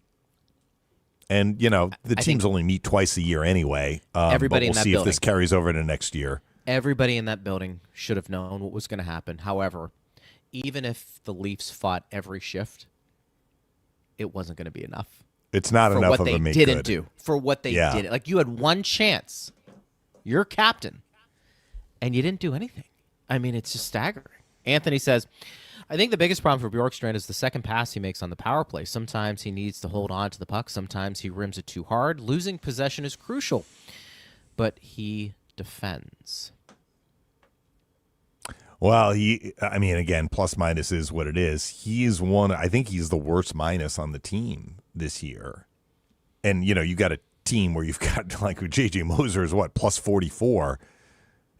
and, the teams only meet twice a year anyway. Everybody but we'll see if this carries over to next year. Everybody in that building should have known what was going to happen. However, even if the Leafs fought every shift, it wasn't going to be enough. It's not enough of a make good. Didn't do for what they did. Like, you had one chance. You're captain, and you didn't do anything. I mean, it's just staggering. Anthony says, I think the biggest problem for Bjorkstrand is the second pass he makes on the power play. Sometimes he needs to hold on to the puck. Sometimes he rims it too hard. Losing possession is crucial, but he defends. Well, again, plus minus is what it is. He is I think he's the worst minus on the team this year. And, you got a team where you've got, like, J.J. Moser is plus 44.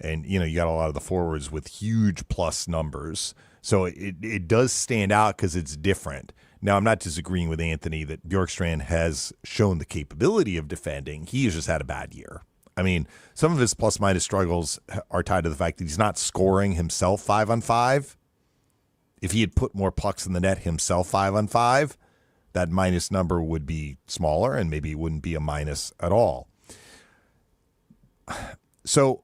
And, you got a lot of the forwards with huge plus numbers. So it does stand out because it's different. Now, I'm not disagreeing with Anthony that Bjorkstrand has shown the capability of defending. He has just had a bad year. I mean, some of his plus-minus struggles are tied to the fact that he's not scoring himself 5-on-5. If he had put more pucks in the net himself 5-on-5, that minus number would be smaller and maybe it wouldn't be a minus at all. So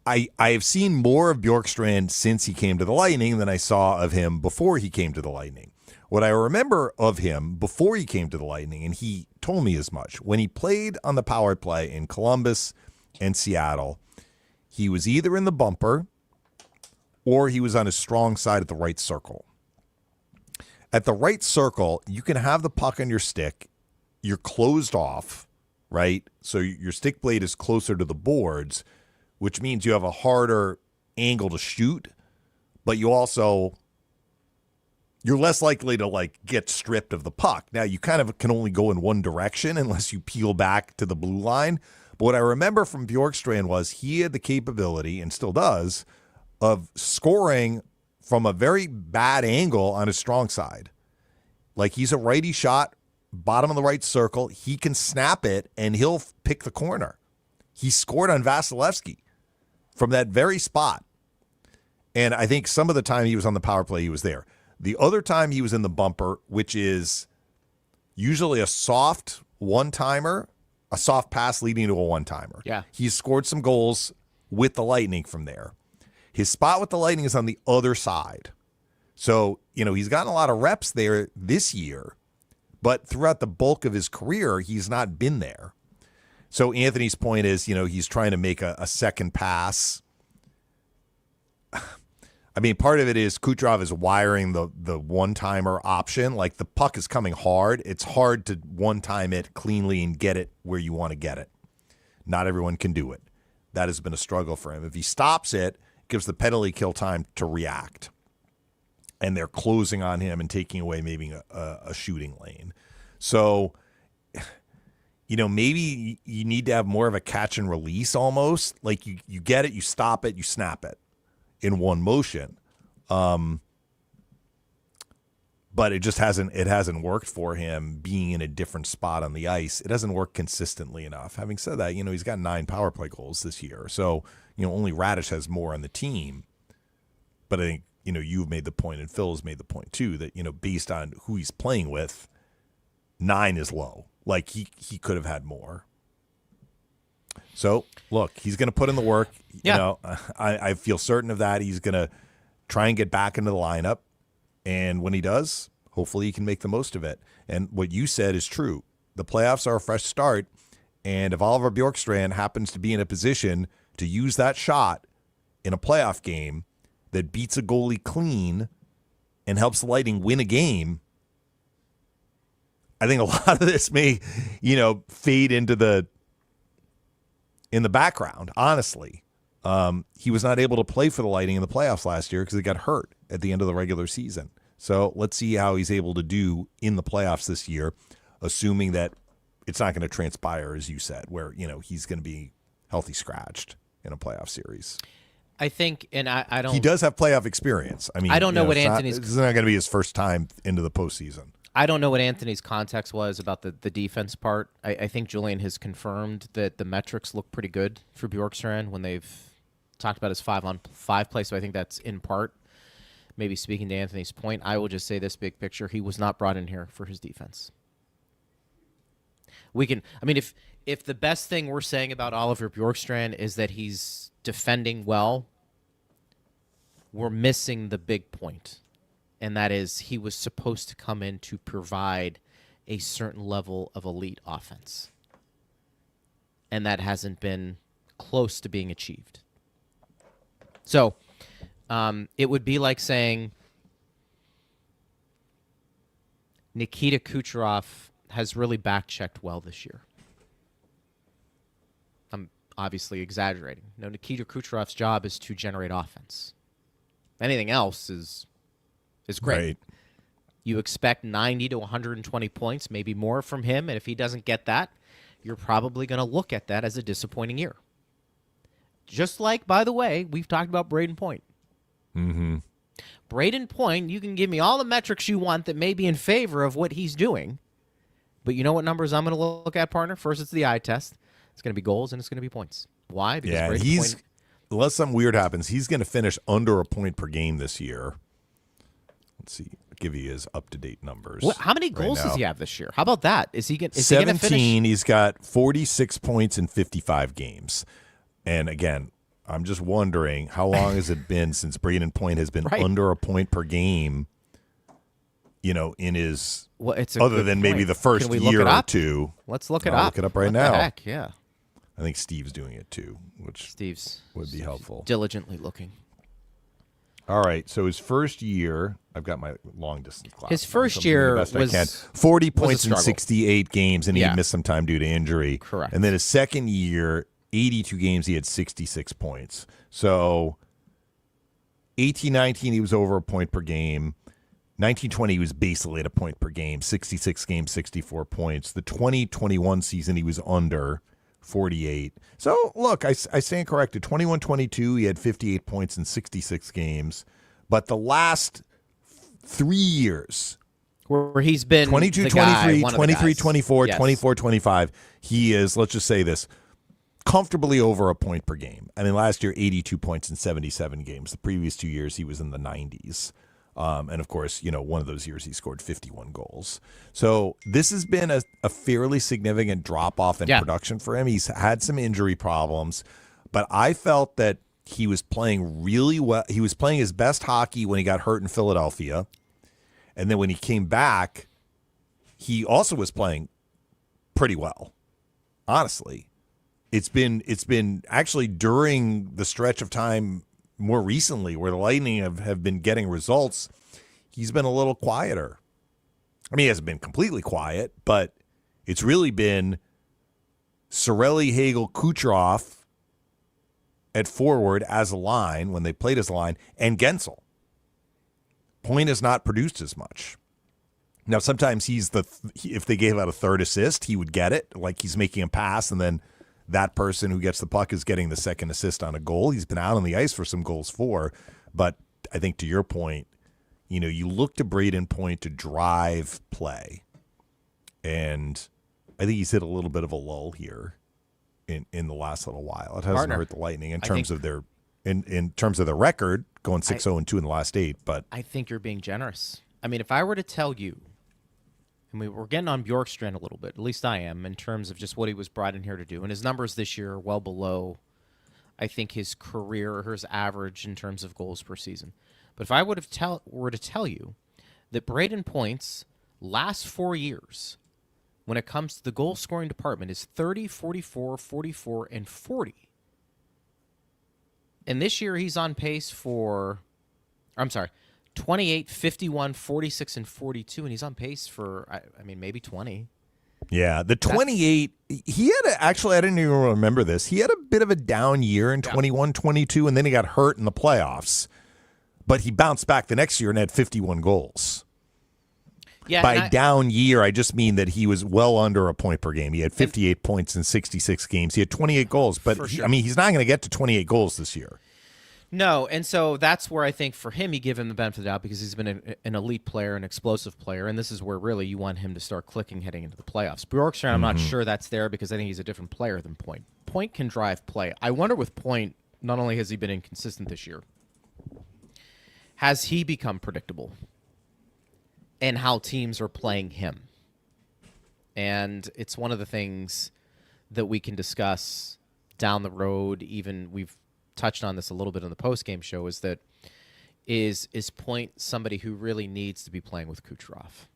I have seen more of Bjorkstrand since he came to the Lightning than I saw of him before he came to the Lightning. What I remember of him before he came to the Lightning, and he told me as much, when he played on the power play in Columbus and Seattle, he was either in the bumper or he was on his strong side at the right circle. At the right circle, you can have the puck on your stick. You're closed off, right? So your stick blade is closer to the boards, which means you have a harder angle to shoot, but you're less likely to like get stripped of the puck. Now you kind of can only go in one direction unless you peel back to the blue line. But what I remember from Bjorkstrand was he had the capability, and still does, of scoring from a very bad angle on his strong side. Like he's a righty shot, bottom of the right circle. He can snap it and he'll pick the corner. He scored on Vasilevsky from that very spot. And I think some of the time he was on the power play, he was there. The other time he was in the bumper, which is usually a soft one-timer, a soft pass leading to a one-timer. Yeah. He's scored some goals with the Lightning from there. His spot with the Lightning is on the other side. So, he's gotten a lot of reps there this year, but throughout the bulk of his career, he's not been there. So Anthony's point is, he's trying to make a second pass. I mean, part of it is Kucherov is wiring the one-timer option. Like the puck is coming hard. It's hard to one-time it cleanly and get it where you want to get it. Not everyone can do it. That has been a struggle for him. If he stops it, it gives the penalty kill time to react. And they're closing on him and taking away maybe a shooting lane. So, maybe you need to have more of a catch and release almost. Like you get it, you stop it, you snap it in one motion. But it just hasn't worked for him being in a different spot on the ice. It doesn't work consistently enough. Having said that, he's got 9 power play goals this year. So, only Radish has more on the team. But I think, you've made the point and Phil has made the point too that, based on who he's playing with, 9 is low. Like he could have had more. So, look, he's going to put in the work. Yeah. I feel certain of that. He's going to try and get back into the lineup. And when he does, hopefully he can make the most of it. And what you said is true. The playoffs are a fresh start. And if Oliver Bjorkstrand happens to be in a position to use that shot in a playoff game that beats a goalie clean and helps the Lightning win a game, I think a lot of this may, fade into the background, honestly. He was not able to play for the Lightning in the playoffs last year because he got hurt at the end of the regular season. So let's see how he's able to do in the playoffs this year, assuming that it's not going to transpire, as you said, where, he's going to be healthy scratched in a playoff series. I think, and I don't... He does have playoff experience. I mean, I don't know what Anthony's... This is not going to be his first time into the postseason. I don't know what Anthony's context was about the defense part. I think Julian has confirmed that the metrics look pretty good for Bjorkstrand when they've talked about his 5-on-5 play, so I think that's in part maybe speaking to Anthony's point. I will just say this big picture. He was not brought in here for his defense. If the best thing we're saying about Oliver Bjorkstrand is that he's defending well, we're missing the big point. And that is he was supposed to come in to provide a certain level of elite offense. And that hasn't been close to being achieved. So it would be like saying Nikita Kucherov has really back-checked well this year. I'm obviously exaggerating. No, Nikita Kucherov's job is to generate offense. Anything else is great. Right. You expect 90 to 120 points, maybe more from him, and if he doesn't get that, you're probably going to look at that as a disappointing year. Just like, by the way, we've talked about Braden Point. Mm-hmm. Braden Point, you can give me all the metrics you want that may be in favor of what he's doing, but you know what numbers I'm going to look at, partner? First, it's the eye test. It's going to be goals, and it's going to be points. Why? Because Braden Point... Unless something weird happens, he's going to finish under a point per game this year. Let's see. I'll give you his up-to-date numbers. How many goals does he have this year? How about that? Is he going to 17. He's got 46 points in 55 games. And again, I'm just wondering, how long has it been since Braden Point has been under a point per game, in his other than maybe the first year or two? Let's look it up. Look it up right now. Heck, yeah. I think Steve's doing it too, which Steve's would be helpful. Diligently looking. All right. So his first year, I've got my long distance class. His first year was was 40 points in struggle. 68 games, and he Yeah. missed some time due to injury. Correct. And then his second year, 82 games, he had 66 points. So 18-19, he was over a point per game. 19-20, he was basically at a point per game. 66 games, 64 points. The 20-21 season, he was under 48. So, look, I stand corrected. 21-22, he had 58 points in 66 games. But the last 3 years, where he's been 22, the guy, 23, one of the 23, guys. 24, Yes. 24, 25, he is, let's just say this, comfortably over a point per game. I mean, last year, 82 points in 77 games. The previous 2 years, he was in the 90s. And, of course, one of those years he scored 51 goals. So this has been a fairly significant drop-off in production for him. He's had some injury problems, but I felt that he was playing really well. He was playing his best hockey when he got hurt in Philadelphia. And then when he came back, he also was playing pretty well, honestly. It's been actually during the stretch of time more recently where the Lightning have been getting results, he's been a little quieter. I mean, he hasn't been completely quiet, but it's really been Cirelli, Hagel, Kucherov at forward as a line when they played as a line, and Gensel. Point has not produced as much. Now, sometimes if they gave out a third assist, he would get it, like he's making a pass, and then that person who gets the puck is getting the second assist on a goal. He's been out on the ice for some goals for, but I think to your point, you look to Braden Point to drive play, and I think he's hit a little bit of a lull here in the last little while. It hasn't hurt the Lightning in terms of their record, going 6-0-2 in the last 8. But I think you're being generous. I mean, if I were to tell you, and we're getting on Bjorkstrand a little bit, at least I am, in terms of just what he was brought in here to do. And his numbers this year are well below, I think, his career or his average in terms of goals per season. But if I were to tell you that Braden Point's last 4 years, when it comes to the goal-scoring department, is 30, 44, 44, and 40. And this year he's on pace for, 28, 51, 46, and 42, and he's on pace for, maybe 20. Yeah, the 28, he had actually, I didn't even remember this. He had a bit of a down year in 21-22, and then he got hurt in the playoffs. But he bounced back the next year and had 51 goals. Yeah, By down year, I just mean that he was well under a point per game. He had 58 points in 66 games. He had 28 goals, but he's not going to get to 28 goals this year. No, and so that's where I think for him, you give him the benefit of the doubt because he's been an elite player, an explosive player, and this is where really you want him to start clicking heading into the playoffs. Bjorkstrand, I'm not sure that's there because I think he's a different player than Point. Point can drive play. I wonder with Point, not only has he been inconsistent this year, has he become predictable in how teams are playing him? And it's one of the things that we can discuss down the road. Even we've touched on this a little bit on the post-game show, is that is Point somebody who really needs to be playing with Kucherov?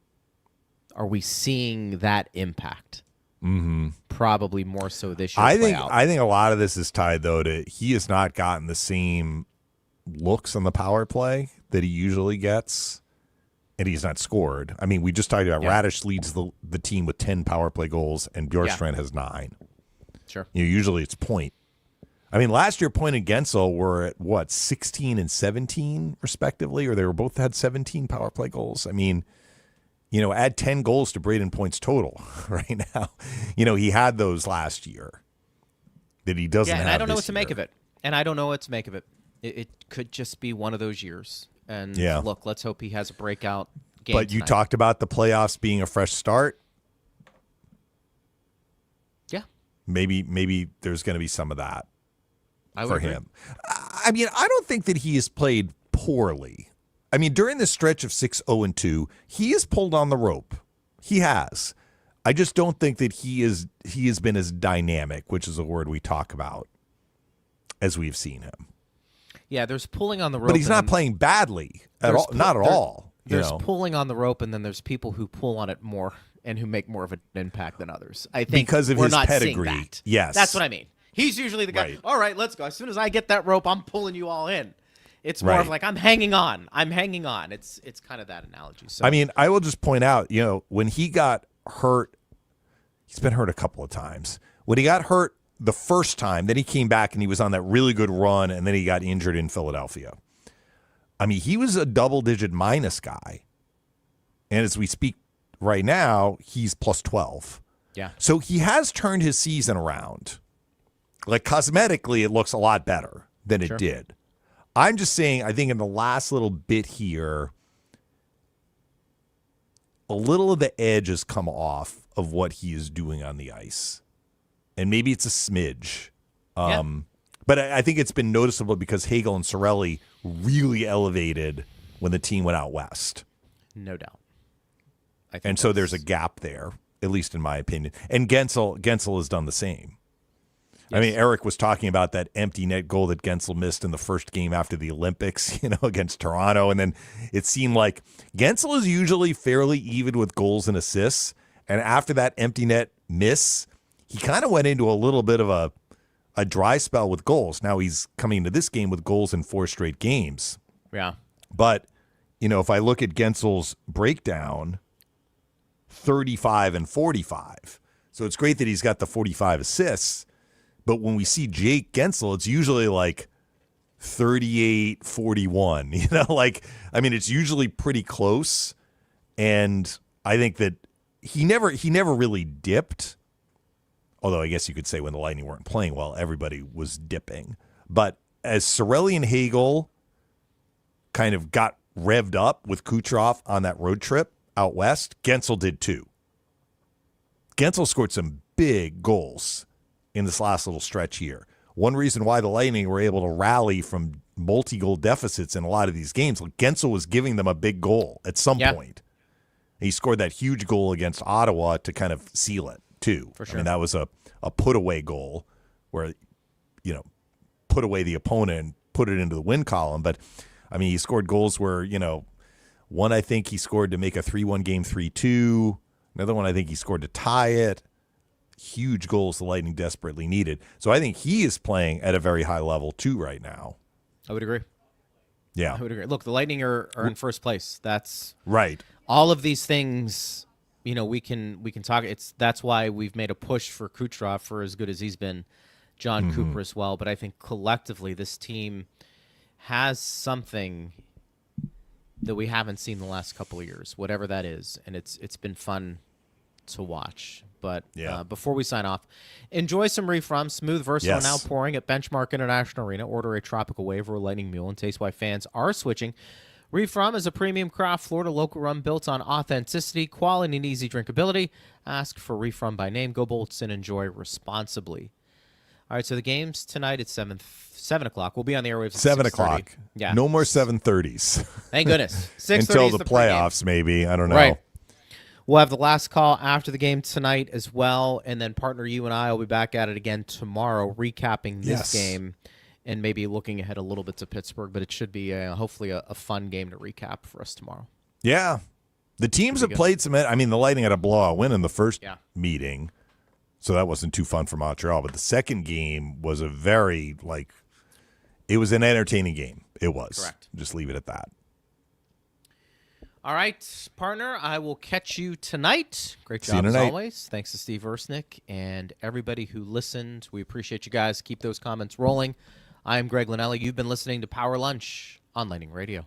Are we seeing that impact? Mm-hmm. Probably more so this year. I think a lot of this is tied, though, to he has not gotten the same looks on the power play that he usually gets, and he's not scored. I mean, we just talked about Radish leads the team with 10 power play goals, and Bjorkstrand has 9. Sure. Usually it's Point. I mean, last year Point and Gensel were at 16 and 17 respectively, or they were both had 17 power play goals. I mean, add 10 goals to Braden Point's total right now. He had those last year that he doesn't have. And I don't know this what to year. make of it. And I don't know what to make of it. It could just be one of those years. And look, let's hope he has a breakout game. But you tonight. talked about the playoffs being a fresh start. Yeah. Maybe there's going to be some of that for him. Agree. I mean, I don't think that he has played poorly. I mean, during the stretch of 6-0-2, he has pulled on the rope. He has. I just don't think that he has been as dynamic, which is a word we talk about, as we've seen him. Yeah, there's pulling on the rope. But he's not playing badly at all. Not at all. There's pulling on the rope, and then there's people who pull on it more and who make more of an impact than others. I think because of we're his not pedigree. Seeing that. Yes. That's what I mean. He's usually the guy, all right, let's go. As soon as I get that rope, I'm pulling you all in. It's more Right. of like, I'm hanging on. It's kind of that analogy. So I mean, I will just point out, when he got hurt, he's been hurt a couple of times. When he got hurt the first time, then he came back and he was on that really good run, and then he got injured in Philadelphia. I mean, he was a double-digit minus guy. And as we speak right now, he's plus 12. yeah. So he has turned his season around. Like, cosmetically, it looks a lot better than it did. I'm just saying, I think in the last little bit here, a little of the edge has come off of what he is doing on the ice. And maybe it's a smidge. But I think it's been noticeable because Hagel and Cirelli really elevated when the team went out west. No doubt. And so there's a gap there, at least in my opinion. And Gensel has done the same. Yes. I mean, Eric was talking about that empty net goal that Gensel missed in the first game after the Olympics, against Toronto. And then it seemed like Gensel is usually fairly even with goals and assists. And after that empty net miss, he kind of went into a little bit of a dry spell with goals. Now he's coming into this game with goals in 4 straight games. Yeah. But, if I look at Gensel's breakdown, 35 and 45. So it's great that he's got the 45 assists. But when we see Jake Gensel, it's usually like 38-41. It's usually pretty close. And I think that he never really dipped. Although I guess you could say when the Lightning weren't playing well, everybody was dipping. But as Cirelli and Hagel kind of got revved up with Kucherov on that road trip out west, Gensel did too. Gensel scored some big goals in this last little stretch here. One reason why the Lightning were able to rally from multi-goal deficits in a lot of these games, Gensel was giving them a big goal at some point. He scored that huge goal against Ottawa to kind of seal it, too. For sure. I mean, that was a put-away goal where, put away the opponent and put it into the win column. But, I mean, he scored goals where, one I think he scored to make a 3-1 game 3-2. Another one I think he scored to tie it. Huge goals the Lightning desperately needed. So I think he is playing at a very high level, too, right now. I would agree. Yeah. I would agree. Look, the Lightning are in first place. That's right. All of these things, we can talk. That's why we've made a push for Kucherov for as good as he's been, John Cooper as well. But I think collectively this team has something that we haven't seen the last couple of years, whatever that is, and it's been fun to watch. But before we sign off, enjoy some Reif Rum, smooth, versatile, now pouring at Benchmark International Arena. Order a tropical wave or a lightning mule and taste why fans are switching. Reif Rum is a premium craft Florida local rum built on authenticity, quality, and easy drinkability. Ask for Reif Rum by name. Go Bolts and enjoy responsibly. All right, so the game's tonight at 7 o'clock. We'll be on the airwaves at 7 6:30. o'clock. Yeah. No more 7:30s. Thank goodness. 6:30 Until is the pregame. playoffs, maybe. I don't know. Right. We'll have the last call after the game tonight as well, and then, partner, you and I will be back at it again tomorrow, recapping this game and maybe looking ahead a little bit to Pittsburgh, but it should be hopefully a fun game to recap for us tomorrow. Yeah. The teams have played some – I mean, the Lightning had a blowout win in the first meeting, so that wasn't too fun for Montreal. But the second game was a very, it was an entertaining game. It was. Correct. Just leave it at that. All right, partner, I will catch you tonight. Great See you job as tonight. always. Thanks to Steve Ersnick and everybody who listened. We appreciate you guys. Keep those comments rolling. I am Greg Linnelli. You've been listening to Power Lunch on Lightning Radio.